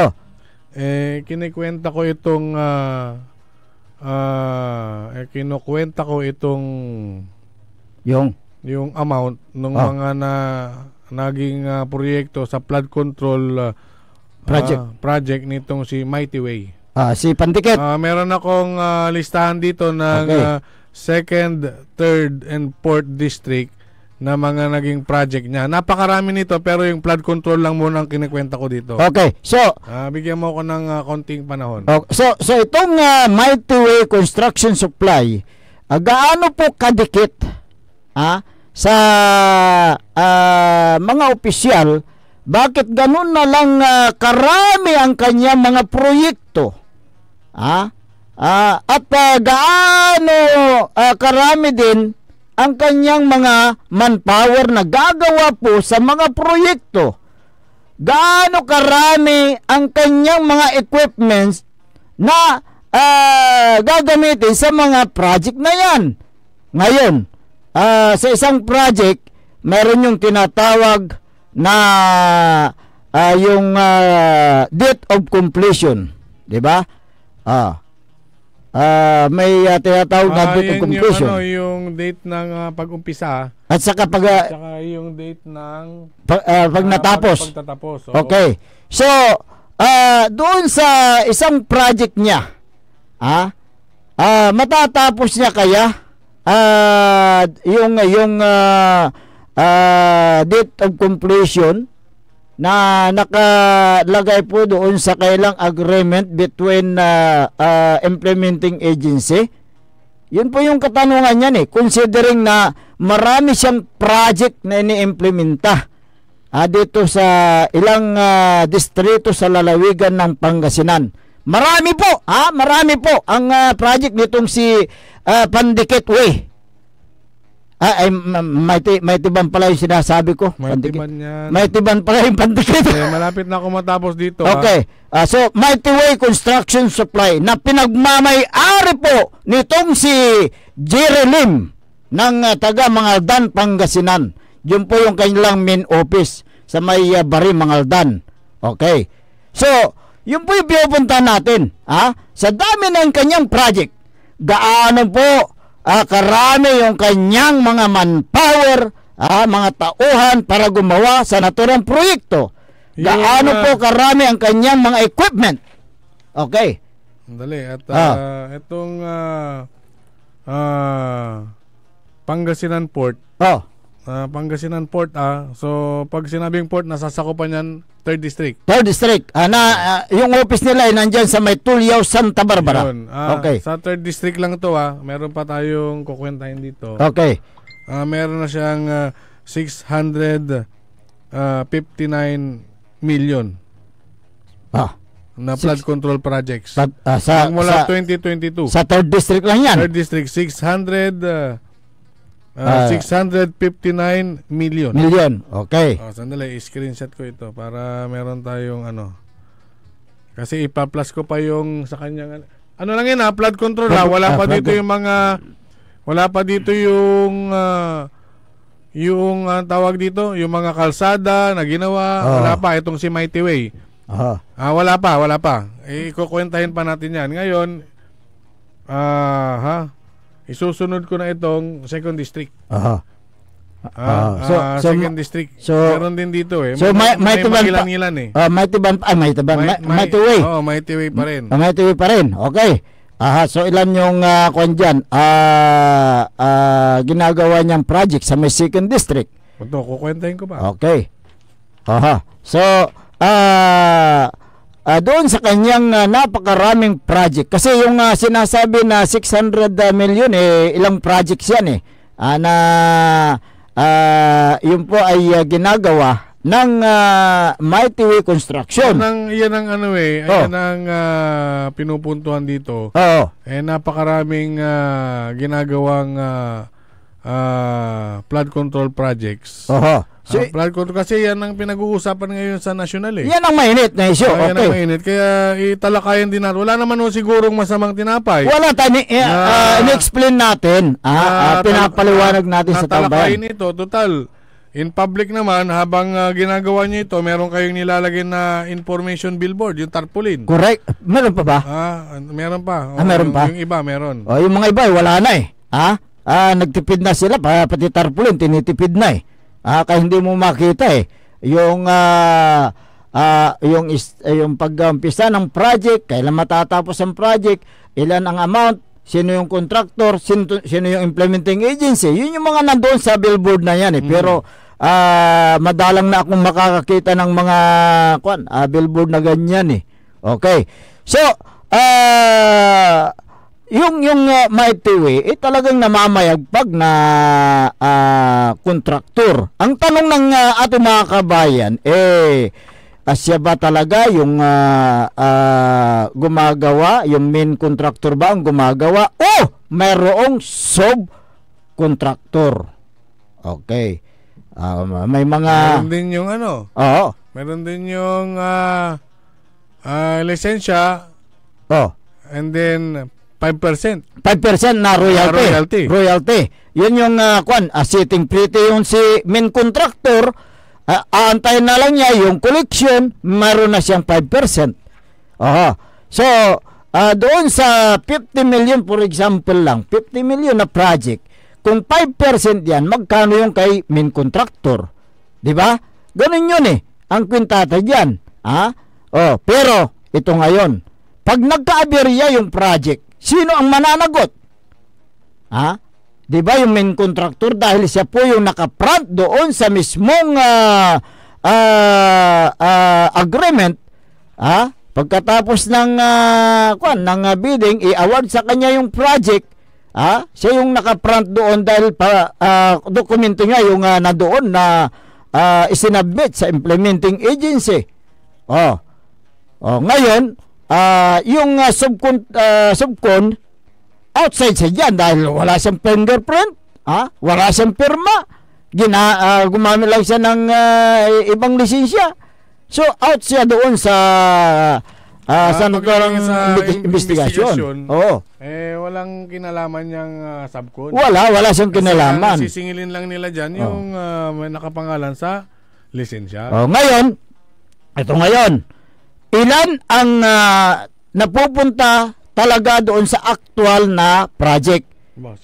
Kinikwenta ko itong kinukwenta ko itong yung amount ng mga naging proyekto sa flood control project nitong si Mighty Way. Si Pandikit. Meron akong listahan dito ng second, third, and fourth district na mga naging project niya. Napakarami nito pero yung flood control lang muna ang kinikwenta ko dito. Okay. So, bigyan mo ako ng konting panahon. So itong Mighty Way Construction Supply, gaano po kadikit sa mga opisyal, bakit ganun na lang karami ang kanyang mga proyekto? At gaano karami din ang kanyang mga manpower na gagawa po sa mga proyekto? Gaano karami ang kanyang mga equipments na gagamitin sa mga project na yan? Ngayon, sa isang project, meron yung tinatawag na yung date of completion, di ba? May tinatawag na date of completion. Yung date ng pag-umpisa at saka saka yung date ng pag natapos. Pagtatapos. Okay. So, doon sa isang project niya, matatapos niya kaya yung date of completion na nakalagay po doon sa kailang agreement between implementing agency? Yun po yung katanungan niyan considering na marami siyang project na ini-implementa dito sa ilang distrito sa lalawigan ng Pangasinan. Marami po ang project nitong si Pandikit Way. Mighty Ban pala yung sinasabi ko. Mighty Ban yan. Mighty Ban pala yung Pandikit. Malapit na ako matapos dito. Okay. So, Mighty Way Construction Supply na pinagmamay-ari po nitong si Jerry Lim ng taga Mangaldan, Pangasinan. Yun po yung kanilang main office sa may Bari, Mangaldan. Okay. So, yun po yung pinupunta natin. Sa dami ng kanyang project, gaano po karami yung kanyang mga manpower, mga tauhan para gumawa sa naturang proyekto. Gaano po karami ang kanyang mga equipment. Okay. Dali. At itong Pangasinan Port. Pangasinan Port. So, pag sinabing port, nasasakupan yan 3rd District. 3rd District. Yung office nila ay nandyan sa may Tuliao, Santa Barbara. Yun. Okay. Sa 3rd District lang to. Meron pa tayong kukwentahin dito. Okay. Meron na siyang 659 million na flood control projects. Mula 2022. Sa 3rd District lang yan. 3rd District, 659 million. Okay. Sandali, screenshot ko ito para meron tayong kasi ipa-plus ko pa yung sa kanyang lang yan flood control wala pa dito yung mga yung tawag dito, yung mga kalsada na ginawa, wala pa itong si Mighty Way. Wala pa. Ikukwentahin pa natin yan. Ngayon, isusunod ko na itong 2nd District. Second District. Meron din dito So Mighty Ban Mighty Way. Mighty Way pa rin. Mighty Way pa rin. Okay. So ilan yung dyan ginagawa niyang project sa may 2nd District? Ito, kukwentahin ko pa. Okay. So doon sa kanyang napakaraming project. Kasi yung sinasabi na 600 million, ilang projects yan na yun po ay ginagawa ng Mighty Way Construction. Yan ang ano yan ang pinupuntuhan dito. Oo. Napakaraming ginagawang flood control projects. Oho. Flood control kasi yan ang pinag-uusapan ngayon sa national Yan ang mainit na issue. Yan ang mainit. Kaya italakayan din natin. Wala naman sigurong masamang tinapay. Wala tayo. In-explain natin. Pinapaliwanag natin sa tabayan. Talakayin ito. Total. In public naman, habang ginagawa niyo ito, meron kayong nilalagay na information billboard, yung tarpaulin. Correct. Meron pa ba? Meron pa. Meron pa? Yung iba, meron. Yung mga iba, wala na nagtipid na sila, pati tarpaulin, tinitipid na kaya hindi mo makita yung pag-umpisa ng project, kailan matatapos ang project, ilan ang amount, sino yung contractor, sino yung implementing agency. Yun yung mga nandoon sa billboard na yan Pero madalang na akong makakakita ng mga billboard na ganyan Okay. So, yung Mighty Way talagang namamayagpag na kontraktor. Ang tanong ng ating mga kabayan siya ba talaga yung gumagawa, yung main contractor ba ang gumagawa o mayroong sub-contractor? Okay. May mga meron din yung Oo. Meron din yung lisensya. And then 5% na royalty. Yun yung sitting pretty yung si main contractor. Aantayin na lang niya yung collection, meron na siyang 5%. So, doon sa 50 million, for example lang, 50 million na project, kung 5% yan, magkano yung kay main contractor? Diba? Ganun yun ang kwintata dyan. Pero, ito ngayon, pag nagka-aberya yung project, sino ang mananagot? Diba yung main contractor dahil siya po yung nakapront doon sa mismong agreement. Pagkatapos ng bidding, i-award sa kanya yung project. Siya yung nakapront doon dahil dokumento niya yung nandoon na isinabit sa implementing agency. Ngayon, yung subcon outside siya dyan dahil wala siyang fingerprint, wala siyang pirma, gumamit lang siya ng ibang lisensya. So out siya doon sa investigation. Walang kinalaman niyang subcon. Wala siyang kinalaman. Sisingilin lang nila dyan yung nakapangalan sa lisensya. Ngayon, ilan ang napupunta talaga doon sa actual na project?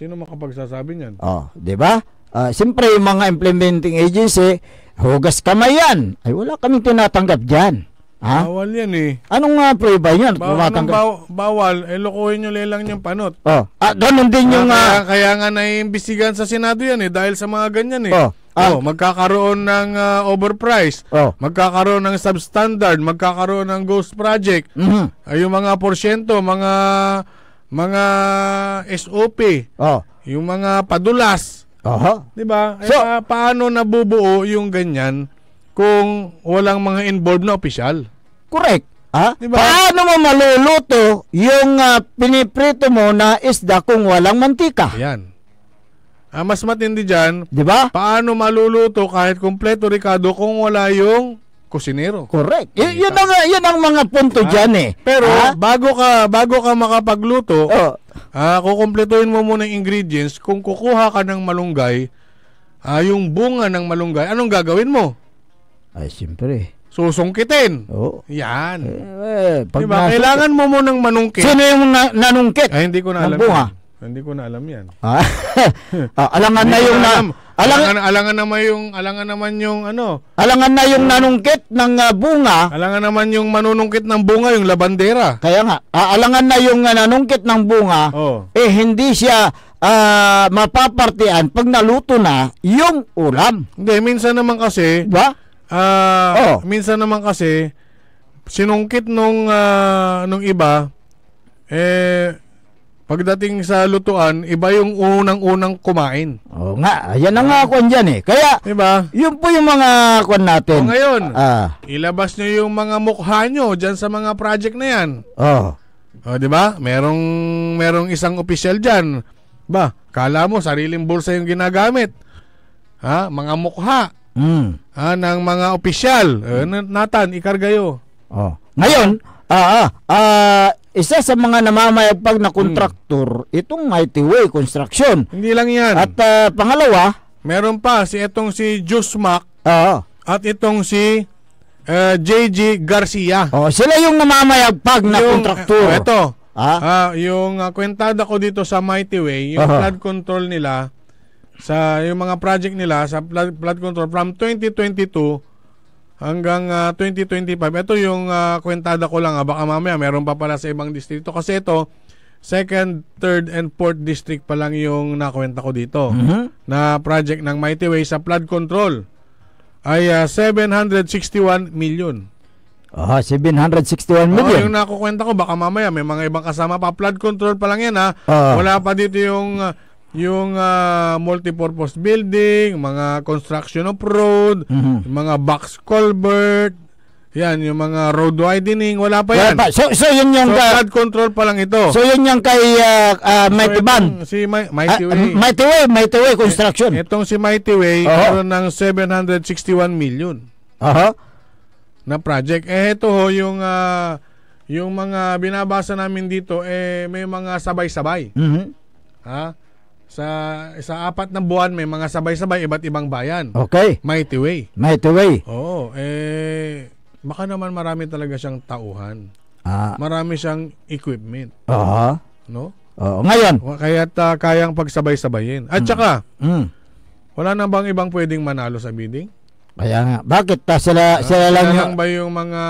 Sino makapagsasabi niyan? Di ba? Siyempre yung mga implementing agency, hugas kamay yan. Ay wala kaming tinatanggap diyan. Bawal yan Anong prueba yan? Bawal. Lokohin nyo lang yung panot. Ganun din yung kaya nga naiimbestigahan sa Senado yan dahil sa mga ganyan magkakaroon ng overprice, magkakaroon ng substandard, magkakaroon ng ghost project, yung mga porsyento, mga SOP, yung mga padulas. Diba? So, paano nabubuo yung ganyan kung walang mga involved na opisyal? Correct. Diba? Paano mo maluluto yung piniprito mo na isda kung walang mantika? Yan. Mas matindi dyan, diba? Paano maluluto kahit kompleto Ricardo kung wala yung kusinero? Correct. Yun ang mga punto dyan Pero bago ka makapagluto, kukumpletuhin mo muna yung ingredients. Kung kukuha ka ng malunggay, yung bunga ng malunggay, anong gagawin mo? Ay, siyempre. Susungkitin. Yan. Diba? Kailangan mo munang manungkit. Sino yung nanungkit? Hindi ko na alam. Bunga. Hindi ko na alam yan. Alangan na yung alangan naman yung alangan na yung nanungkit ng bunga. Alangan naman yung manunungkit ng bunga, yung labandera. Kaya nga, alangan na yung nanungkit ng bunga, hindi siya mapapartian pag naluto na yung ulam. Hindi, minsan naman kasi, diba? Minsan naman kasi, sinungkit nung iba, pagdating sa lutuan, iba yung unang-unang kumain. Oo nga, yan ang kwan dyan eh. Kaya, diba? Yun po yung mga kwan natin. O ngayon, ilabas nyo yung mga mukha nyo dyan sa mga project na yan. Oh. O, diba? Merong isang opisyal dyan. Ba, kala mo, sariling bulsa yung ginagamit. Ha? Mga mukha. Ng mga opisyal. Nathan, ikargayo. Oh. Ngayon, isa sa mga namamayagpag na kontraktor, itong Mighty Way Construction. Hindi lang yan. At pangalawa, meron pa itong si Jusmac at itong si JG Garcia. Oh, sila yung namamayagpag na kontraktor. Ito. Yung kwentada ko dito sa Mighty Way, yung flood control nila sa yung mga project nila sa flood control from 2022 hanggang 2025. Ito yung kwentada ko lang. Baka mamaya meron pa pala sa ibang distrito. Kasi ito, 2nd, 3rd, and 4th district pa lang yung nakwenta ko dito. Na project ng Mighty Way sa flood control ay 761 million. 761 million. Yung nakukwenta ko, baka mamaya may mga ibang kasama pa. Flood control pa lang yan Wala pa dito yung multipurpose building, mga construction of road, mga box culvert, yan, yung mga road widening, wala pa yan. So yun yung flood control pa lang ito. So yun yung kay Mighty Band. Si Mighty Way. Mighty Way Construction. Itong si Mighty Way, meron ng 761 million. Na project. Ito yung mga binabasa namin dito, may mga sabay-sabay. Sa 4 na buwan may mga sabay-sabay iba't ibang bayan. Okay. Mighty Way. Mighty Way. Oo, baka naman marami talaga siyang tauhan. Marami siyang equipment. No? Ngayon, kaya't kayang pagsabay-sabayin. At saka, wala na bang ibang pwedeng manalo sa bidding? Kaya nga, bakit sila lang ba yung mga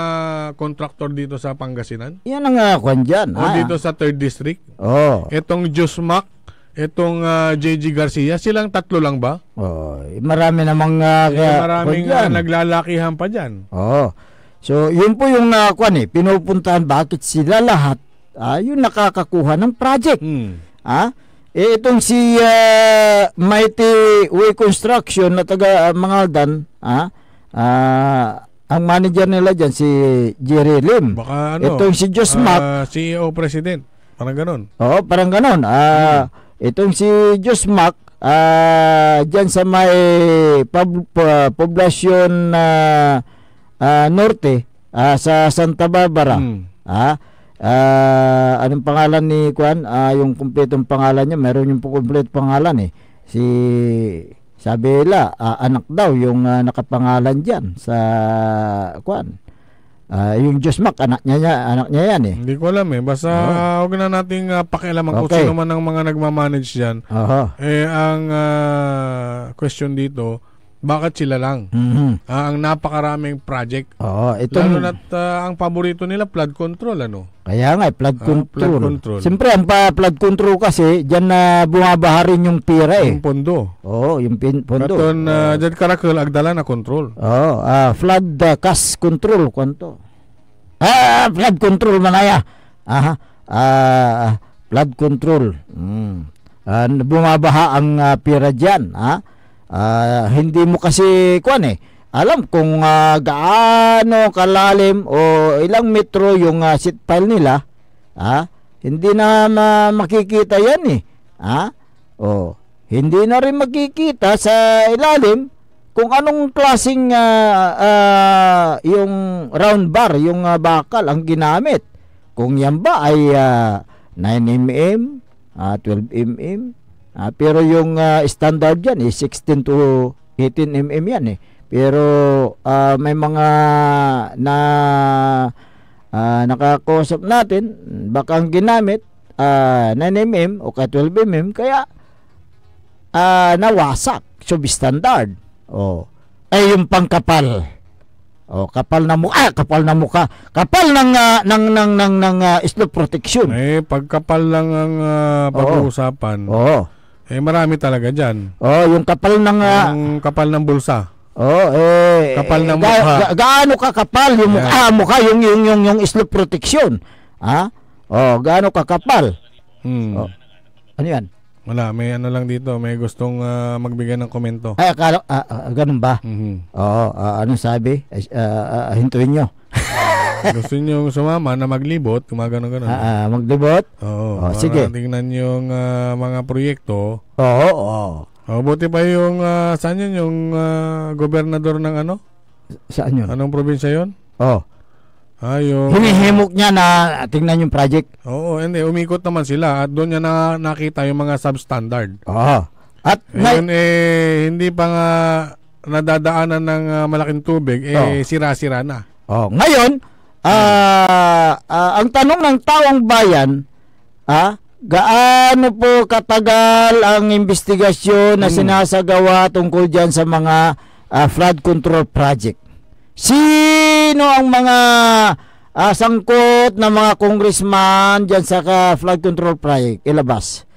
contractor dito sa Pangasinan? Yan ang kwan dyan. O dito sa 3rd District? Itong Jusmac, itong JG Garcia, silang tatlo lang ba? Marami namang maraming naglalakihan pa dyan. So, yun po yung pinupuntahan bakit sila lahat yung nakakakuha ng project. Itong si Mighty Way Construction na taga Mangaldan, ang manager nila dyan, si Jerry Lim. Baka itong si Jusmac, CEO President, parang ganon. Parang ganon. Itong si Jusmac, dyan sa may poblasyon norte, sa Santa Barbara. Anong pangalan ni Kwan? Yung kumpletong pangalan niya, meron yung kumpletong pangalan sabi nila, anak daw yung nakapangalan dyan sa Kwan. Yung Jusmac, anak niya yan Hindi ko alam Basta huwag na nating pakialaman kung sino man ang mga nagmamanage dyan. Ang question dito, bakit sila lang? Ang napakaraming project. Lalo na't ang paborito nila, flood control, Kaya nga, flood control. Siyempre, ang flood control kasi, dyan na bumabaha rin yung pira Yung pondo. Yung pondo. Katon, dyan karakul, agdala na control. Flood cost control, kwanto. Flood control manaya. Flood control. Bumabaha ang pira dyan, hindi mo kasi alam kung gaano kalalim o ilang metro yung seat pile nila. Hindi na makikita yan hindi na rin makikita sa ilalim kung anong klaseng yung round bar, yung bakal ang ginamit. Kung yan ba ay 9mm, 12mm, pero yung standard yan 16 to 18mm yan Pero may mga nakakausap natin, baka ang ginamit 9mm o 12mm, kaya nawasak, substandard. Yung pangkapal. Kapal na mukha, kapal ng slope protection. Pagkapal lang ang pag-uusapan. Marami talaga diyan. Yung kapal ng kapal ng bulsa. Kapal na mukha. Gaano ka kapal yung mukha, yung slope protection. Gaano ka kapal? Ano yan? Wala, may ano lang dito, may gustong magbigay ng komento. Ay, akala, ganun ba? Anong sabi? Hintuin nyo. Gusto nyo sumama na maglibot, gumagano ganon. Maglibot? Oo. Sige. Tingnan yung mga proyekto. Oo. Buti pa yung, saan yun, yung gobernador ng ano? Saan yun? Anong probinsya yun? Yung hinihimok niya na tingnan yung project. Oo, hindi, umikot naman sila at doon niya nakita yung mga substandard. At ngayon hindi pa nga nadadaanan ng malaking tubig, sira-sira na. Ngayon, ang tanong ng taong bayan, gaano po katagal ang investigasyon na sinasagawa tungkol dyan sa mga flood control project? Sino ang mga sangkot na mga congressman dyan sa flood control project? Ilabas.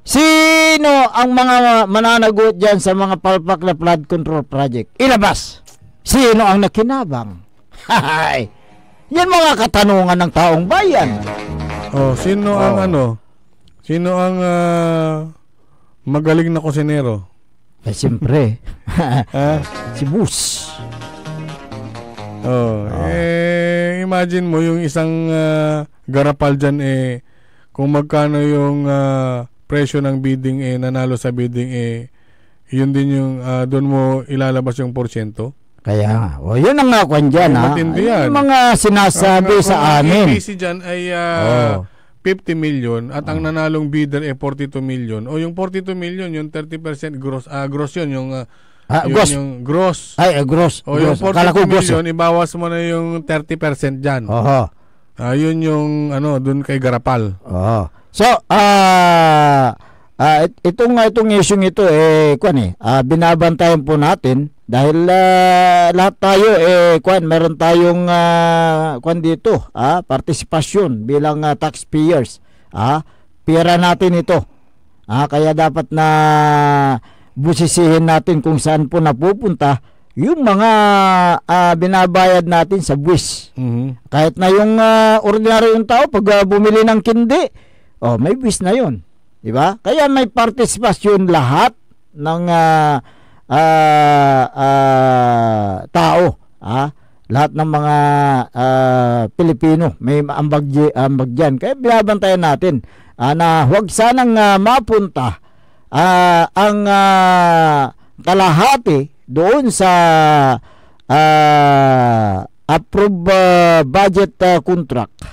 Sino ang mga mananagot dyan sa mga palpak na flood control project? Ilabas. Sino ang nakinabang? Yan mga katanungan ng taong bayan. Sino ang Sino ang magaling na kusinero? Siyempre. Si Bus. Imagine mo yung isang garapal dyan kung magkano yung presyo ng bidding nanalo sa bidding yun din yung doon mo ilalabas yung porsyento. Kaya yun ang nga kwan dyan yung mga sinasabi sa amin. Ang APC dyan ay 50 million at ang nanalong bidder 42 million. O yung 42 million yung 30% gross gross yun yung gross. Yung gross. Gross. O yung 42 million, ibawas mo na yung 30% dyan. Yun yung dun kay Garapal. So, itong issue ito, binabantayan po natin dahil lahat tayo, meron tayong dito, partisipasyon bilang taxpayers. Pera natin ito. Kaya dapat na busisihin natin kung saan po napupunta yung mga binabayad natin sa buwis. Kahit na yung ordinaryong tao pag bumili ng kindi, may buwis na yun, di ba? Kaya may partisipasyon lahat ng tao, lahat ng mga Pilipino may ambag dyan. Kaya binabantayan natin na huwag sanang mapunta ang kalahati doon sa approved budget contract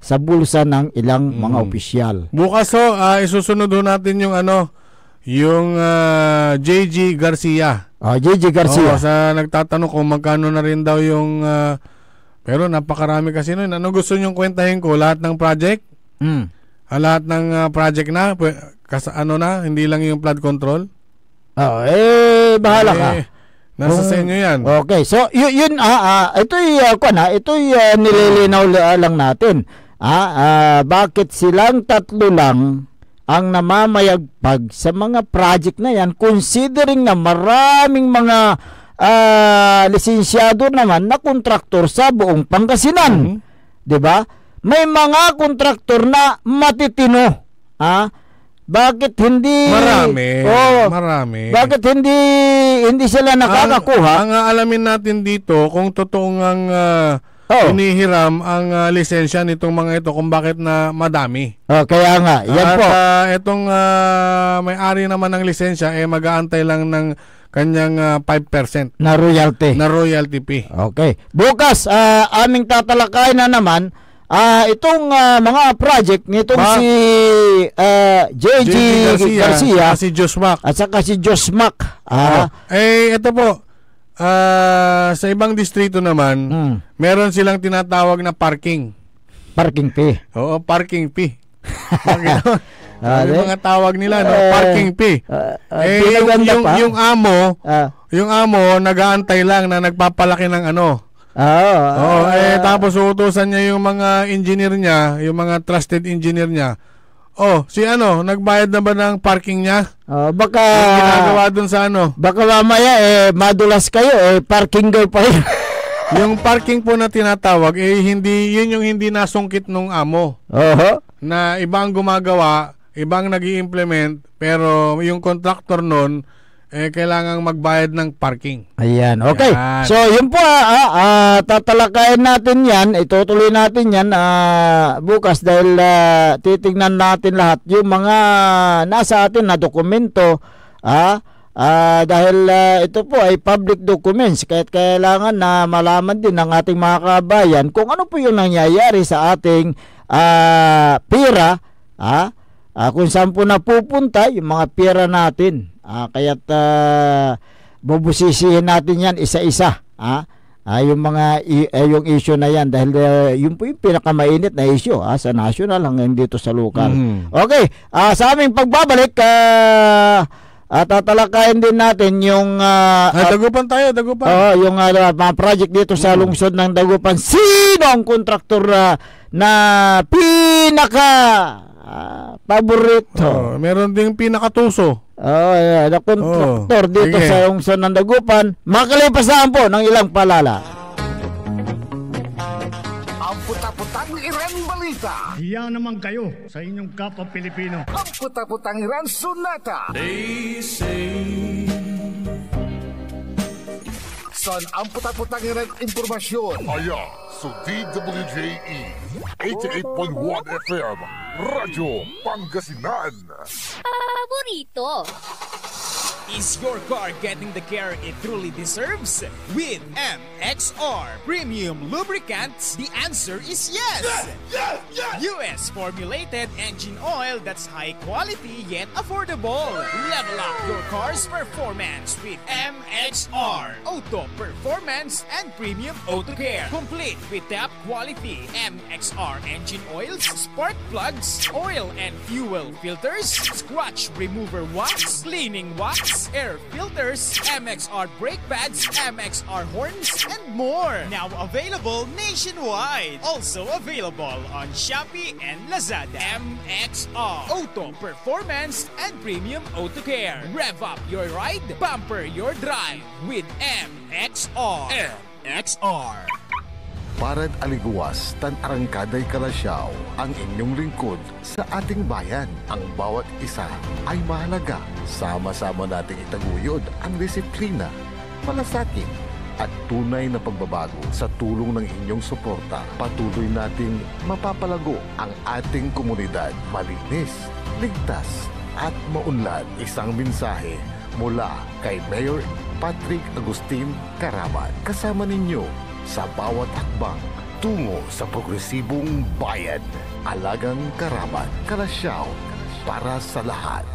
sa bulsa ng ilang mga opisyal. Bukas isusunod natin yung yung JG Garcia. JG Garcia. Sa nagtatanong kung magkano na rin daw yung pero napakarami kasi nun. Ano gusto nyong kwentahin ko? Lahat ng project? Lahat ng project na? Hindi lang yung flood control? Bahala ka. Nasa sa inyo yan. Okay, so yun ito'y nililinaw lang natin. Bakit silang tatlo lang ang namamayagpag sa mga project na yan, considering na maraming mga lisensyado naman na kontraktor sa buong Pangasinan. 'Di ba? May mga kontraktor na matitino. Bakit hindi marami. Bakit hindi sila nakakakuha? Ang alamin natin dito kung totoong ang inihiram ang lisensya nitong mga ito, kung bakit na madami. Kaya nga, yan po. Itong may-ari naman ng lisensya mag-aantay lang ng kanyang 5% na royalty fee. Okay. Bukas aming tatalakay na naman itong mga project nitong si JG Garcia si Josmac at saka si Josmac. Ito po, sa ibang distrito naman, meron silang tinatawag na parking fee. Oo, parking fee. Yung mga tawag nila, parking fee. Yung amo nag-aantay lang na nagpapalaki ng tapos uutusan niya yung mga engineer niya, yung mga trusted engineer niya. Oh, si nagbayad na ba ng parking niya? Baka Yung ginagawa dun sa baka mamaya madulas kayo parking girl pa yun. Yung parking po na tinatawag hindi yun yung hindi nasungkit nung amo. Na ibang gumagawa, ibang nag-i-implement, pero yung contractor nun kailangang magbayad ng parking. Ayan, okay. Yan. So, yun po, tatalakayin natin yan, itutuloy natin yan bukas dahil titignan natin lahat yung mga nasa atin na dokumento, dahil ito po ay public documents, kaya't kailangan na malaman din ng ating mga kabayan kung ano po yung nangyayari sa ating pera, kung saan po napupunta yung mga pera natin. Kaya't bubusisihin natin yan isa-isa, yung mga yung issue na yan dahil yun po yung pinakamainit na issue sa national hanggang dito sa local. Okay, sa aming pagbabalik tatalakayin din natin yung Dagupan tayo, Dagupan. Yung mga project dito sa lungsod ng Dagupan. Sino ang kontraktor na pinaka paborito? Meron ding pinakatuso. Na kontraktor dito sa lungsod ng Dagupan. Makalipasan po ng ilang palala. Ang puta-putang Iran balita. Hiya naman kayo sa inyong kapwa Pilipino. Ang puta-putang Iran sunata. They say Son, ang puta-putang Iran impormasyon. Aya, so DWJE 88.1 FM, Radyo Pangasinan. Paborito. Is your car getting the care it truly deserves? With MXR Premium Lubricants, the answer is yes! US formulated engine oil that's high quality yet affordable. Level up your car's performance with MXR Auto Performance and Premium Auto Care. Complete with top quality MXR engine oils, spark plugs, oil and fuel filters, scratch remover wax, cleaning wax, air filters, MXR brake pads, MXR horns, and more. Now available nationwide. Also available on Shopee and Lazada. MXR Auto Performance and Premium Auto Care. Rev up your ride, bumper your drive with MXR. MXR. Parad aliguas, tan arangkaday kalasyaw, ang inyong lingkod sa ating bayan. Ang bawat isa ay mahalaga. Sama-sama nating itaguyod ang disiplina, malasakit, at tunay na pagbabago. Sa tulong ng inyong suporta, patuloy nating mapapalago ang ating komunidad. Malinis, ligtas, at maunlad. Isang mensahe mula kay Mayor Patrick Agustin Caraman. Kasama ninyo sa bawat hakbang tungo sa progresibong bayan. Alagang Caraman, Kalasyaw, para sa lahat.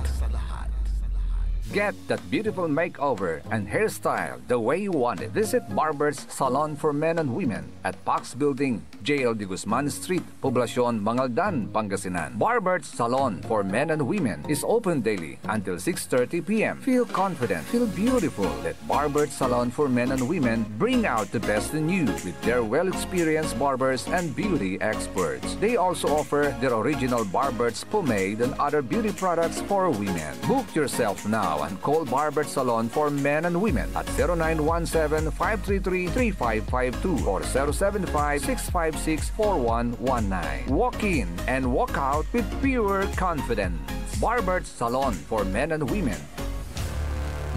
Get that beautiful makeover and hairstyle the way you want it. Visit Barber's Salon for Men and Women at Pax Building, JL de Guzman Street, Poblacion, Mangaldan, Pangasinan. Barber's Salon for Men and Women is open daily until 6:30 p.m. Feel confident, feel beautiful. Let Barber's Salon for Men and Women bring out the best in you with their well-experienced barbers and beauty experts. They also offer their original Barber's pomade and other beauty products for women. Book yourself now and call Barber's Salon for Men and Women at 0917-533-3552 or 075-656-4119. Walk in and walk out with pure confidence. Barber's Salon for Men and Women.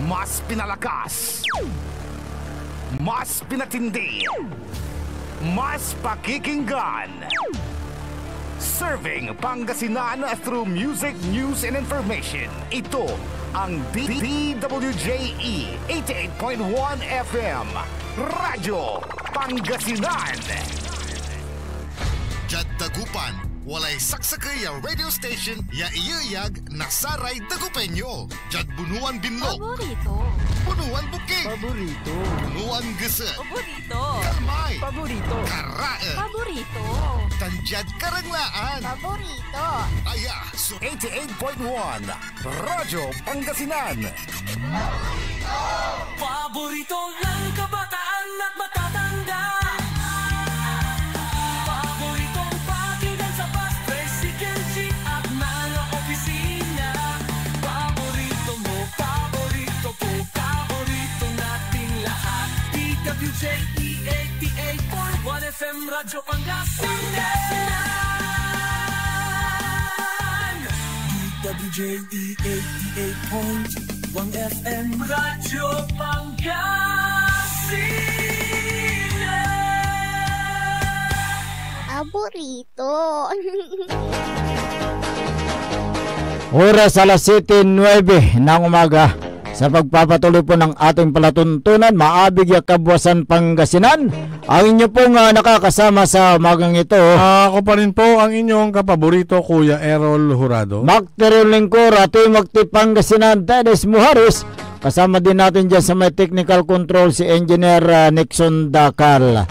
Mas pinalakas, mas pinatindi, mas pakikinggan. Serving Pangasinan through music, news, and information. Ito ang DWJE 88.1 FM, Radyo Pangasinan. Jad Dagupan, walay saksakay ya radio station ya iyayag nasaray Dagupenyo. Jad Bunuan Binlog. Paborito. Bunuan Bukig. Paborito. Bunuan Gese. Paborito. Kalmay. Paborito. Karae. Paborito. Tanjad Karanglaan. Paborito. Aya, so 88.1 Radyo Pangasinan. Paborito ng kabataan at matatanda. Paboritong pakinggan sa bus, tricycle, jeep at mga FM Radyo Pangasinan. WJD 88.1 FM Radyo Pangasinan. Paborito. Oras alas 7:09 ng umaga. Sa pagpapatuloy po ng ating palatuntunan, maabig ya Kabuwasan Pangasinan. Ang inyo pong nakakasama sa umagang ito. Ako pa rin po ang inyong kapaborito, Kuya Errol Jurado. Makterol Lingkor, Atoy Magti Pangasinan, Tedes Muharis. Kasama din natin dyan sa may technical control si Engineer Nixon Dakal.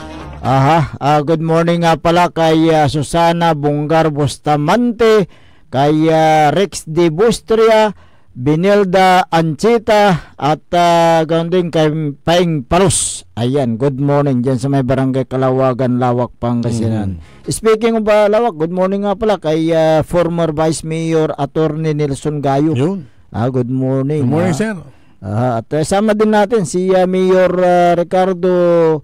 Good morning nga pala kay Susana Bungar Bustamante, kay Rex de Bustria, Binilda Anchita, at ganoon din kay Paing Paros. Ayan, good morning dyan sa may barangay Kalawagan, Lawak, Pangasinan. Speaking of Lawak, good morning nga pala kay former Vice Mayor Attorney Nelson Gayo. Yun. Good morning. Good morning, sir. At sama din natin si Mayor Ricardo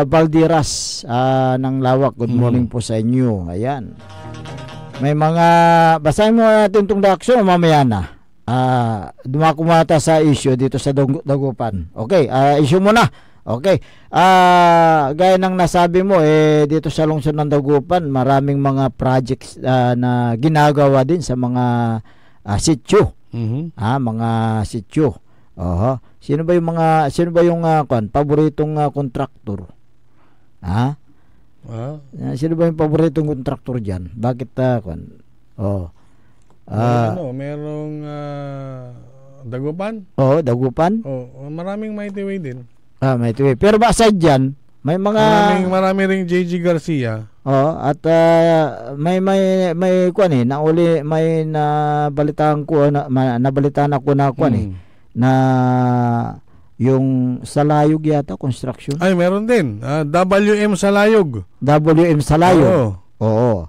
Valdiras ng Lawak. Good morning po sa inyo. Ayan. May mga basahin mo natin itong daksyon mamaya na. Dumakumata sa issue dito sa Dagupan. Okay, issue mo na. Okay. Gaya ng nasabi mo, dito sa lungsod ng Dagupan, maraming mga projects na ginagawa din sa mga sityo. Mga sityo. Sino ba yung paboritong kontraktor? Sino ba yung paboritong kontraktor diyan? Bakit merong Dagupan? Dagupan? Maraming Mighty Way din. Mighty Way. Pero ba aside diyan, may mga marami ring JG Garcia. At may nabalitaan ko na yung Salayog yata construction. Ay, meron din. WM Salayog. WM Salayog. Oo.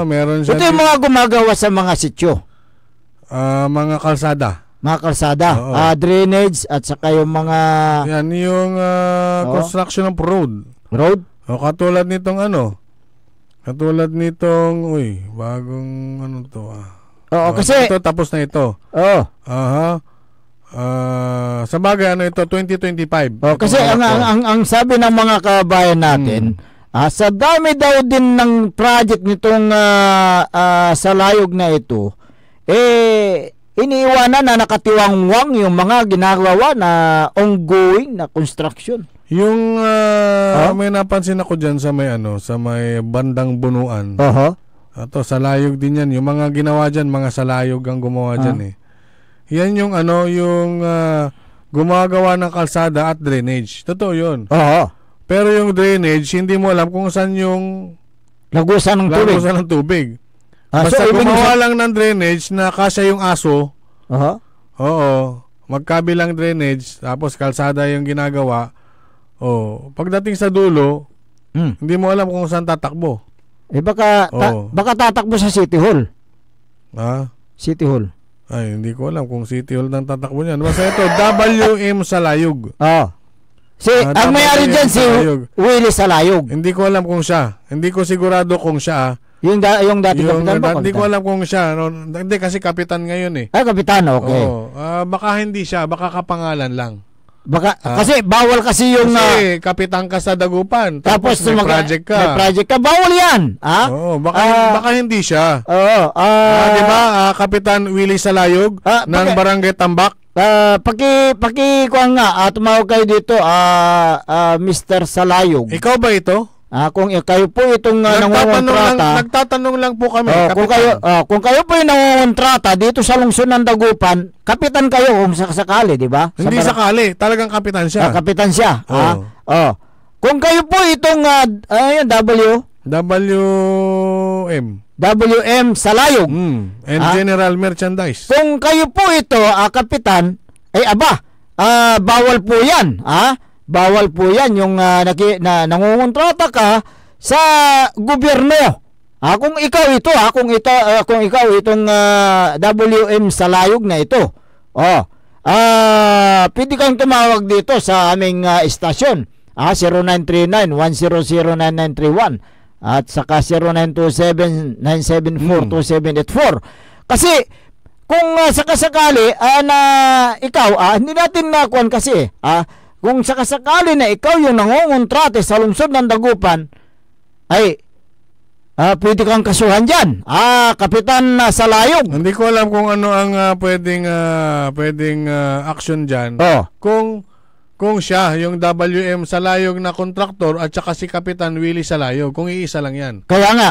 Meron siya. Ito yung mga gumagawa sa mga sityo. Mga kalsada. Mga kalsada. Drainage at saka yung mga yan yung construction of road. Road? Katulad nitong bagong to. Kasi ito tapos na ito. Sa bagay ito 2025. Kasi ang sabi ng mga kabayan natin, sa dami daw din ng project nitong Salayog na ito, iniiwanan na nakatiwangwang yung mga ginagawa na ongoing na construction. Yung may napansin ako diyan sa may bandang Bunuan. Ito Salayog din yan. Yung mga ginawa diyan, mga Salayog ang gumawa diyan Yan yung yung gumagawa ng kalsada at drainage. Totoo 'yun. Pero yung drainage, hindi mo alam kung saan yung lagusan ng tubig. Basta gumawa lang ng drainage na kasya yung aso. Magkabilang drainage, tapos kalsada yung ginagawa. Pagdating sa dulo, hindi mo alam kung saan tatakbo. Baka tatakbo sa City Hall. City Hall. Ay, hindi ko alam kung City Hall nang tatakbo niyan. Basta ito, WM Salayog. Ang may-ari dyan si Willie Salayog. Hindi ko alam kung siya. Hindi ko sigurado kung siya. Yung dati kapitan ba? Hindi ko alam kung siya. Hindi kasi kapitan ngayon kapitan, okay. Baka hindi siya. Baka kapangalan lang. Kasi bawal kasi yung kasi kapitan ka sa Dagupan tapos may project ka. May project ka, bawal yan. Baka hindi siya. Di ba? Kapitan Willie Salayog ng Barangay Tambak. Kuha nga, tumawag kayo dito, Mr. Salayog. Ikaw ba ito? Kung kayo po itong nangungontrata. Nagtatanong lang po kami. Kung kayo po yung nangungontrata dito sa lungsod ng Dagupan, kapitan kayo kung sakali, di ba? Hindi sakali, talagang kapitan siya. Kapitan siya. Kung kayo po itong WM Salayog and General Merchandise. Kung kayo po ito, kapitan, bawal po yan. Bawal po yan yung nangungontrata ka sa gobyerno. Kung ikaw ito, kung ikaw itong WM Salayog na ito. Pwede kang tumawag dito sa aming istasyon. 0939-100-9931 at saka 0927-974-2784. Kasi kung sakasakali na ikaw, hindi natin nakuan kasi, kung sakasakali na ikaw yung nangungontrate sa lungsod ng Dagupan, ay pwede kang kasuhan dyan. Kapitan Salayog. Hindi ko alam kung ano ang pwedeng action dyan. Kung siya, yung WM Salayog na kontraktor at saka si Kapitan Willie Salayog, kung iisa lang yan. Kaya nga,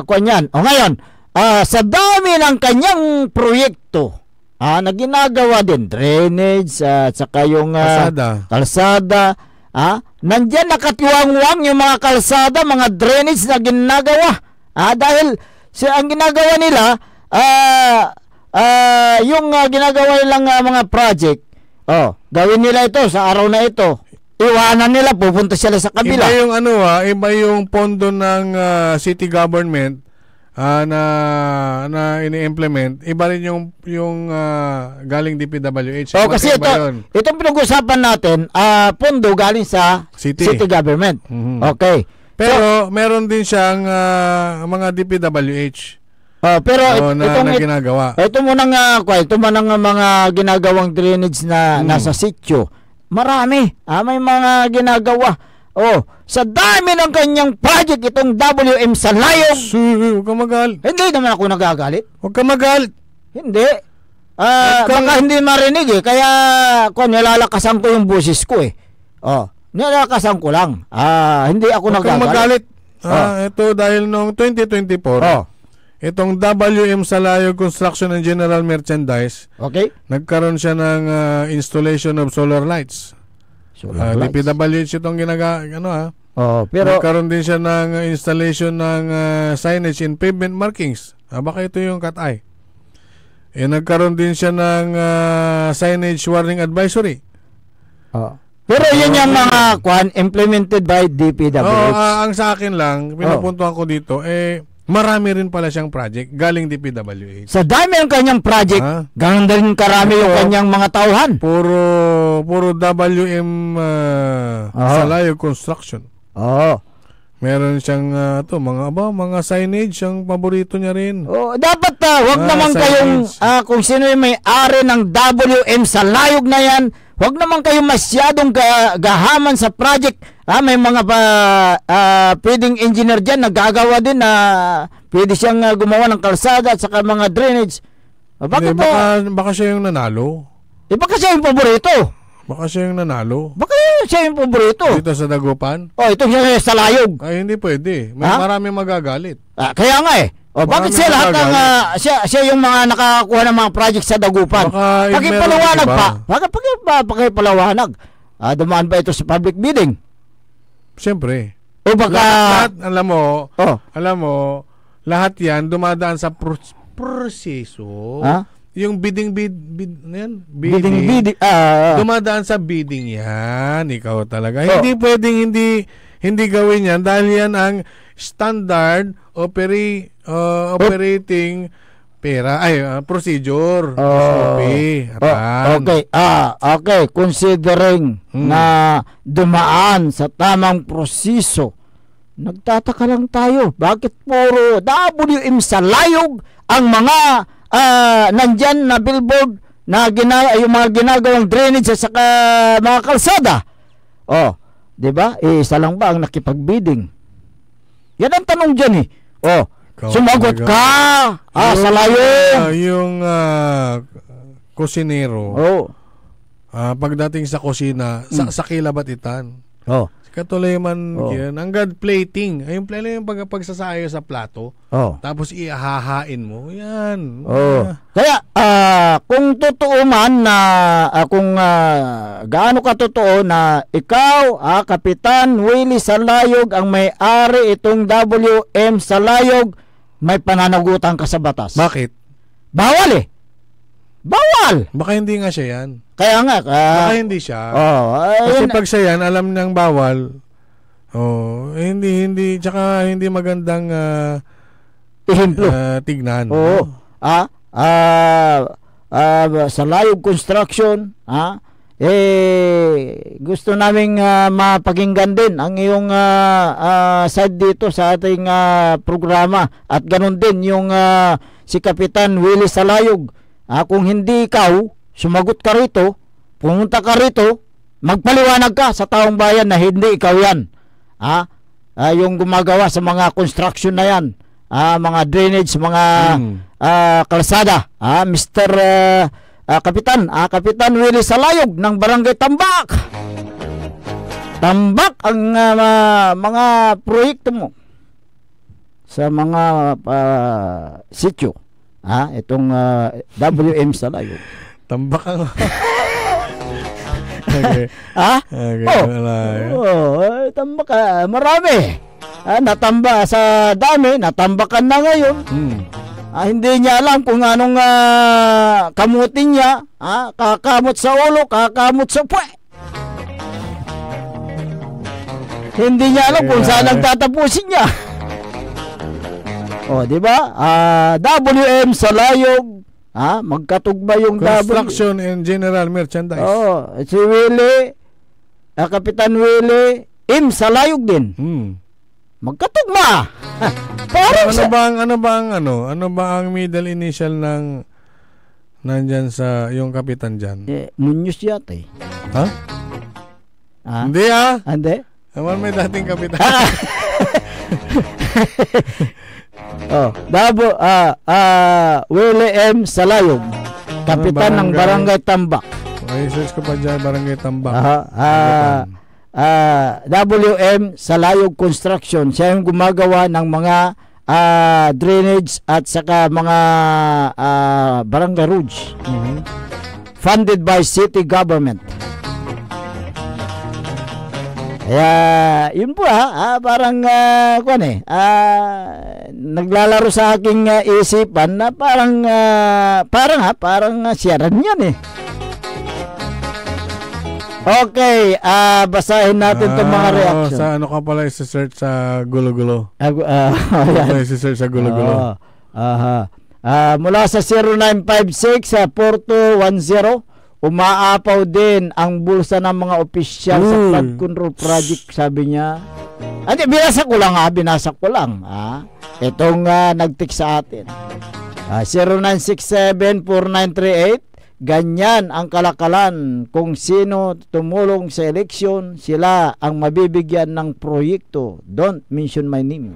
kunyan. Ngayon, sa dami ng kanyang proyekto, na ginagawa din, drainage, at saka yung kalsada, nandyan nakatiwang-wang yung mga kalsada, mga drainage na ginagawa. Dahil ang ginagawa nila, yung ginagawa nilang mga project, gawin nila ito sa araw na ito. Iwanan nila, pupunta sila sa kabila. Iba yung pondo ng city government na ini-implement. Iba rin yung galing DPWH. Kasi itong pinag-usapan natin, pondo galing sa city government. Okay. Pero meron din siyang mga DPWH. Pero na ginagawa. Ito mo nang mga ginagawang drainage na nasa sitio. Marami. May mga ginagawa. Sa dami ng kanyang project itong WM Salayog. Huwag ka magalit. Hindi naman ako nagagalit. Huwag ka magalit. Hindi. Baka hindi marinig kaya nilalakasan ko yung boses ko nilalakasan ko lang. Hindi ako nagagalit. Huwag kang magalit. Ito dahil noong 2024. Itong WM Salayog Construction and General Merchandise, nagkaroon siya ng installation of solar lights. DPWH itong pero nagkaroon din siya ng installation ng signage in pavement markings. Baka ito yung cut-eye. Nagkaroon din siya ng signage warning advisory. Pero yun yung mga implemented by DPWH. Ang sa akin lang, pinapuntuhan ko dito, marami rin pala siyang project galing DPWH. Sa dami ng kanyang project, ganun din karami yung kanyang mga tauhan. Puro WM Salayog Construction. Meron siyang mga signage, ang paborito niya rin. Dapat wag naman kayong kung sino yung may-ari ng WM Salayog na yan, wag naman kayong masyadong gahaman sa project. May mga pwedeng engineer dyan na gagawa din na pwede siyang gumawa ng kalsada at saka mga drainage. Baka siya yung nanalo. Baka siya yung paborito. Baka siya yung nanalo. Baka siya yung paborito. Dito sa Dagupan? Ito siya sa Layog. Ay, hindi pwede. Marami magagalit. Kaya nga bakit siya lahat ng siya yung mga nakakakuha ng mga project sa Dagupan? Pakipaliwanag pa. Pakipaliwanag. Dumaan ba ito sa public bidding? Siyempre. Baka lahat, alam mo, lahat yan dumadaan sa proseso. Yung bidding dumadaan sa bidding yan. Ikaw talaga. Hindi pwedeng hindi gawin yan dahil yan ang standard operating procedure. Okay. Considering na dumaan sa tamang proseso, nagtataka lang tayo. Bakit puro WM Salayog ang mga nandyan na billboard na yung mga ginagawang drainage sa saka mga kalsada? Diba? Isa lang ba ang nakipag-bidding? Yan ang tanong dyan sumagot ka! Salayog! Yung kusinero, pagdating sa kusina, sa kilabatitan. Katuloy man yan. Hanggang plating. Yung pagsasayo sa plato. Tapos ihahain mo. Yan. Kaya, kung totoo man na, kung gaano ka totoo na ikaw, Kapitan Willie Salayog, ang may-ari itong WM Salayog, may pananagutan ka sa batas. Bakit? Bawal Bawal! Baka hindi nga siya yan. Kaya nga. Baka hindi siya. Kasi pag siya yan, alam niyang bawal. Hindi, tsaka hindi magandang tignan. Sa Salayog Construction, gusto naming mapakinggan din ang iyong side dito sa ating programa, at ganun din yung si Kapitan Willie Salayog. Kung hindi ikaw sumagot ka rito, pumunta ka rito, magpaliwanag ka sa taong bayan na hindi ikaw yan, yung gumagawa sa mga construction na yan, mga drainage, mga kalsada, Mr. Kapitan Willie Salayog ng Barangay Tambak. Tambak ang mga proyekto mo sa mga sityo. Itong WM Salayog. Tambak ang... Okay. Tambak marami. Natamba sa dami, natambakan na ngayon. Hindi niya alam kung anong kamutin niya. Kakamot sa ulo, kakamot sa puwe. Hindi niya alam kung saan ang tatapusin niya. Di ba? WM Salayog, magkatugma yung Construction and General Merchandise. Si Willie, Kapitan Willie Salayog din. Magkatugma. Ano ba ang middle initial ng nandyan sa yung kapitan dyan? Munyos yata eh. Hindi Hindi? Naman may dating kapitan. Willie M. Salayog, kapitan ng Barangay Tambak. Search ko pa dyan, Barangay Tambak. WM Salayog Construction, siya yung gumagawa ng mga drainage at saka mga barangay roads, funded by city government. Kaya yun po parang naglalaro sa aking isipan na parang siyaran yan eh. Okay, basahin natin itong mga reaction. Sa ano ka pala isa-search sa gulo-gulo? Isa-search sa gulo-gulo. Mula sa 0956-4210, umaapaw din ang bulsa ng mga opisyal sa flood control project, sabi niya. Binasa ko lang. Itong nag-text sa atin. 0967-4938, ganyan ang kalakalan. Kung sino tumulong sa eleksyon, sila ang mabibigyan ng proyekto. Don't mention my name.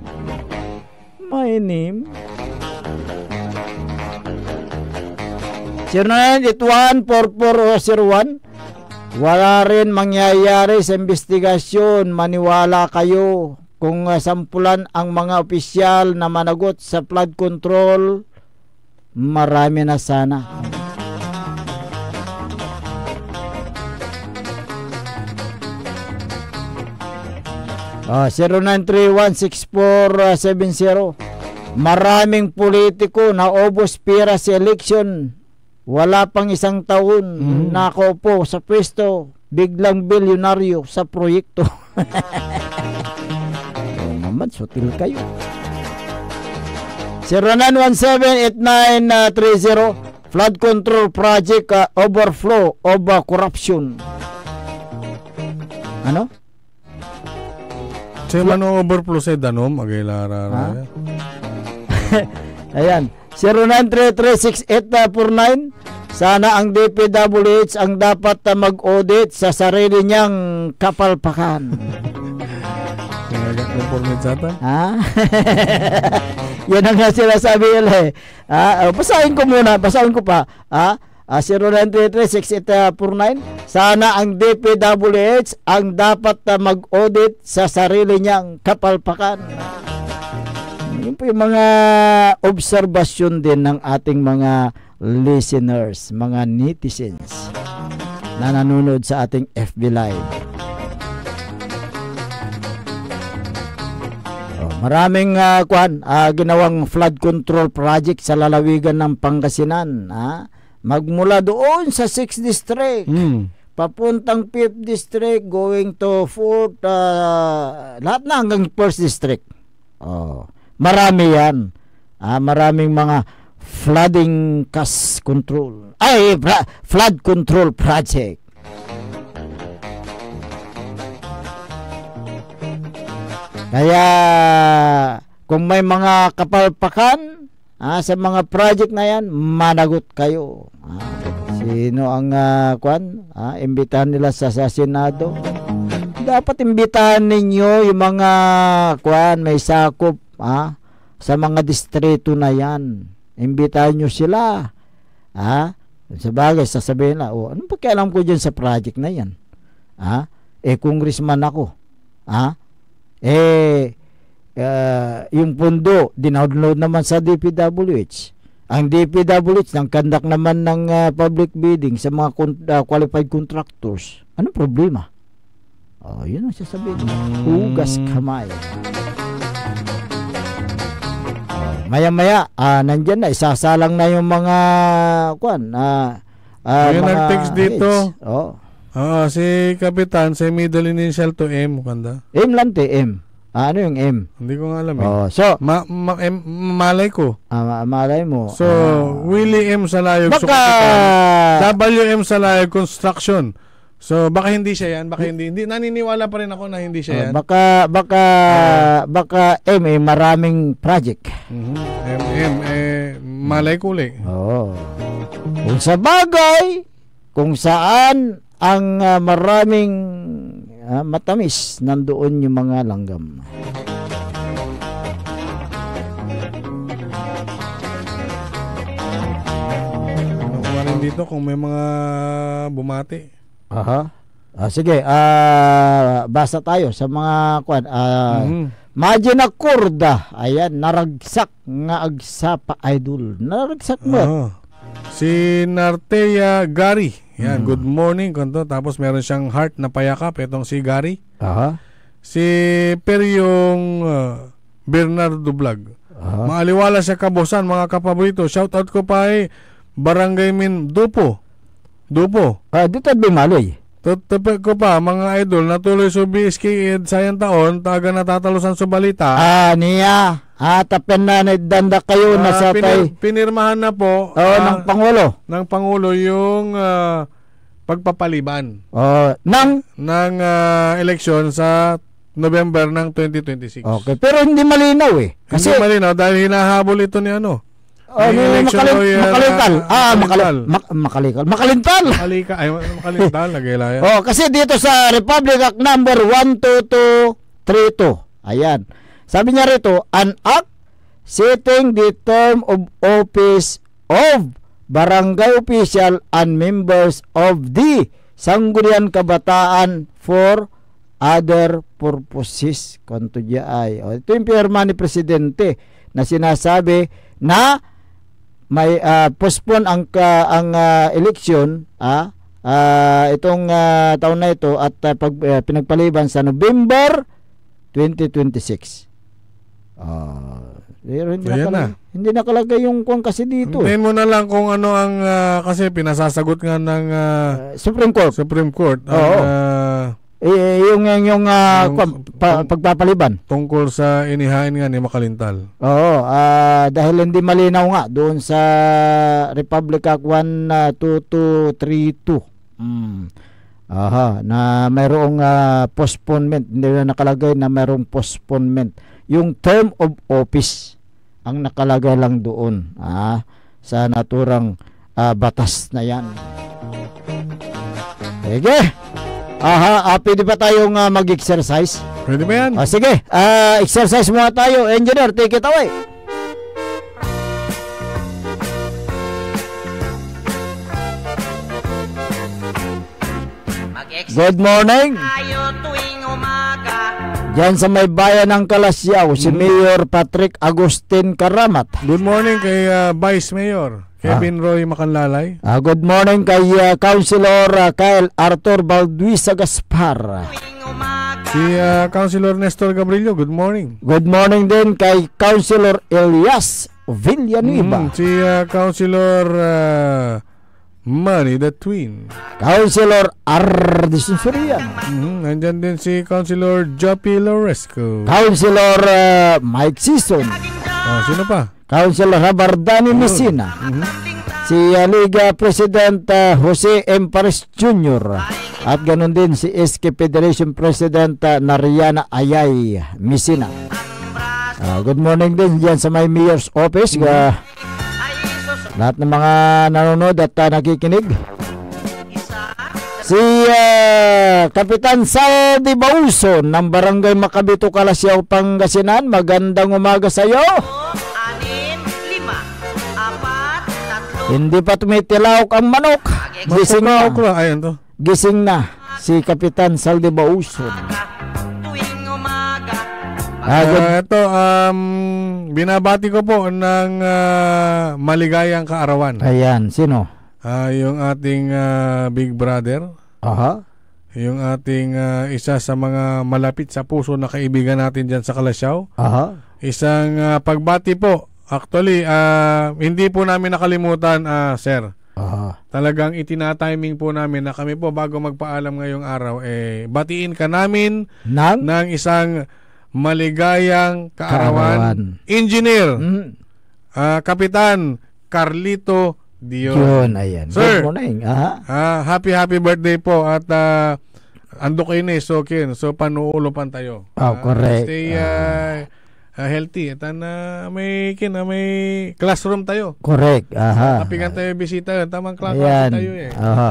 My name? 0981-4401, wala rin mangyayari sa investigasyon. Maniwala kayo. Kung sampulan ang mga opisyal na managot sa flood control, marami na sana. Ah, 0931-6470. Maraming politiko na obos pera sa eleksyon. Wala pang isang taon nakaupo sa pwesto, biglang bilyonaryo sa proyekto. Naman, sutil kayo. 0917-8930, flood control project, overflow of corruption. Ano? Sa mano overflow sa danom, agay-lara. Ayan. 0933-6849, sana ang DPWH ang dapat mag-audit sa sarili niyang kapalpakan. Conformate sa ata? Yan ang nga sinasabi nila eh. Basahin ko pa. 0933-6849, sana ang DPWH ang dapat mag-audit sa sarili niyang kapalpakan. Yun po yung mga obserbasyon din ng ating mga listeners, mga netizens na nanonood sa ating FB Live. Maraming ginawang flood control project sa lalawigan ng Pangasinan. Magmula doon sa 6th District, papuntang 5th District, going to 4th, lahat na hanggang 1st District. Marami yan. Maraming mga flooding cost control. Flood control project. Kaya kung may mga kapalpakan sa mga project na yan, managot kayo. Sino ang imbitahan nila sa Senado? Dapat imbitahan ninyo yung mga may sakop sa mga distrito na yan. Imbitahan nyo sila. Sa bagay, sasabihin na, anong pakialam ko dyan sa project na yan? Congressman ako. Yung pundo, dinownload naman sa DPWH. Ang DPWH, nang kandak naman ng public bidding sa mga qualified contractors. Anong problema? Yun ang sasabihin. Hugas kamay. Maya-maya, nandyan na, isasalang na yung mga yung nag-text dito. Heads. Si Kapitan, si middle initial to M. Kanda? M lang M. Ano yung M? Hindi ko nga alam So, malay ko. Malay mo. So, Willie M. Salayog. Baka... WM Salayog Construction. So, baka hindi siya yan. Baka hindi. Naniniwala pa rin ako na hindi siya yan. Baka M, maraming project. Malay kuli. Kung sa bagay, kung saan ang maraming matamis, nandoon yung mga langgam. Ano dito kung may mga bumati? Sige, basa tayo sa mga Magina Kurda, ayan, naragsak nga agsapa idol. Naragsak mo. Si Nartea Gary. Yan, good morning kanto. Tapos meron siyang heart na payakap itong si Gary. Si Peryong Bernardo Vlog. Maaliwala siya kabosan, mga kapaborito. Shout out ko pa Barangay Min Dupo. Dito bimaloy. Tutupik ko pa, mga idol, natuloy sa BSK sayang taon, taga natatalusan sa balita. Niya. Tapen na danda kayo na sa pinirmahan na po ng Pangulo. Ng Pangulo yung pagpapaliban ng eleksyon sa November ng 2026. Okay, pero hindi malinaw Kasi hindi malinaw dahil hinahabol ito ni Makalintal nagilaya. Kasi dito sa Republic Act number 12232. Ayan. Sabi niya rito, an act setting the term of office of barangay official and members of the Sangguniang Kabataan for other purposes. Kanto ay. Ito yung pirma ni Presidente na sinasabi na may postpone ang eleksyon itong taon na ito at pinagpaliban sa November 2026. Hindi nakalagay yung kung kasi dito. Hintayin mo na lang kung ano ang kasi pinasasagot nga ng Supreme Court. Yung pagpapaliban tungkol sa inihain nga ni Makalintal. Dahil hindi malinaw nga doon sa Republic Act 12232. Na mayroong postponement, hindi na nakalagay na mayroong postponement. Yung term of office ang nakalagay lang doon sa naturang batas na yan. Sige. Pwede ba tayong mag-exercise? Pwede ba yan? Sige, exercise muna tayo. Engineer, take it away. Good morning. Diyan sa may bayan ng Kalasyaw, si Mayor Patrick Agustin Karamat. Good morning kay Vice Mayor Kevin Roy Macanlalay. Good morning kay Councilor Kyle Arthur Balduisa Gaspar. Si Councilor Nestor Gabrillo, good morning. Good morning din kay Councilor Elias Villanueva. Si Councilor Manny the Twin. Councilor Ardison Surian. Nandyan din si Councilor Joppy Loresco. Councilor Mike Sison. Sino pa? Councilor Habardani Messina. Si Liga President Jose M. Pares Jr. At ganun din si SK Federation President Nariana Ayay Misina. Good morning din dyan sa may mayor's office. Lahat ng mga nanonood at nakikinig. Si Kapitan Saldi Bauso ng Barangay Macabito, Calasiao, Pangasinan. Magandang umaga sa iyo. 6, 5, 4, 3. Hindi pa tumitilaok ang manok. Gising na. Ayan to. Gising na si Kapitan Saldi Bauso. Ito, binabati ko po ng maligayang kaarawan. Ayan, sino? Yung ating big brother. Aha. Yung ating isa sa mga malapit sa puso na kaibigan natin dyan sa Calasiao. Aha. Isang pagbati po. Actually, hindi po namin nakalimutan, sir. Aha. Talagang itinatiming po namin na kami po bago magpaalam ngayong araw, batiin ka namin ng isang maligayang kaarawan. Engineer, Kapitan Carlito Dion. Yun, ayan. Sir, good morning. happy birthday po at ando kayo na isokin. So panuulupan tayo. Correct. Stay healthy. At may classroom tayo. Correct. Kapigan tayo bisita. Tamang klase ayan. tayo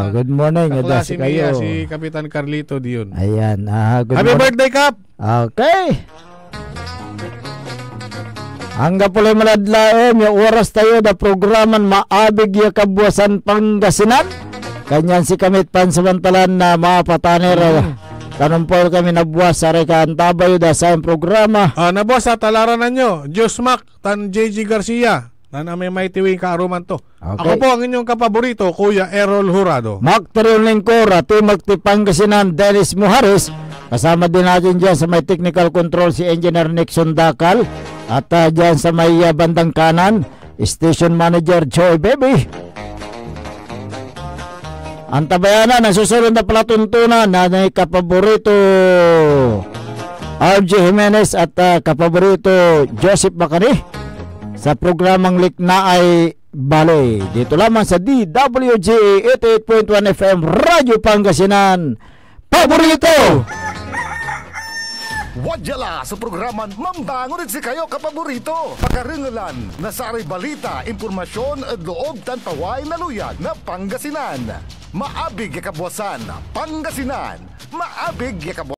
Good morning. Kaklase kayo. Si Kapitan Carlito Dion. Ayan. Good Happy birthday, Kap! Okay. Hangga pulay maladlaom, yung oras tayo na programan maabig yung kabuwasan Pangasinan. Kanyan si kamit pansamantalan na mapatanir. Tanong po kami nabuwas sa rekaan tabayo da sa programa. Nabuwas sa talaranan nyo, Diyos Mac, Tan JG Garcia. May maitiwing kaaruman to. Okay. Ako po ang inyong kapaborito, Kuya Errol Jurado. Magtarion Lingkora, Timag Pangasinan, Dennis Muhares. Kasama din natin dyan sa may technical control si Engineer Nixon Dakal. At dyan sa may bandang kanan, Station Manager Joy Baby. Ang tabayanan, nasusunod na palatuntunan na may kapaborito RJ Jimenez at kapaborito Joseph Bacari sa programang Liknaay Balay. Dito lamang sa DWG 88.1 FM Radyo Pangasinan. Paborito! Wadyala sa programan Mambangon si kayo kapaborito. Pakaringalan na sa aray balita, impormasyon at loob tantaway na luyag na Pangasinan. Maabig yakabwasan Pangasinan. Maabig yakabwasan.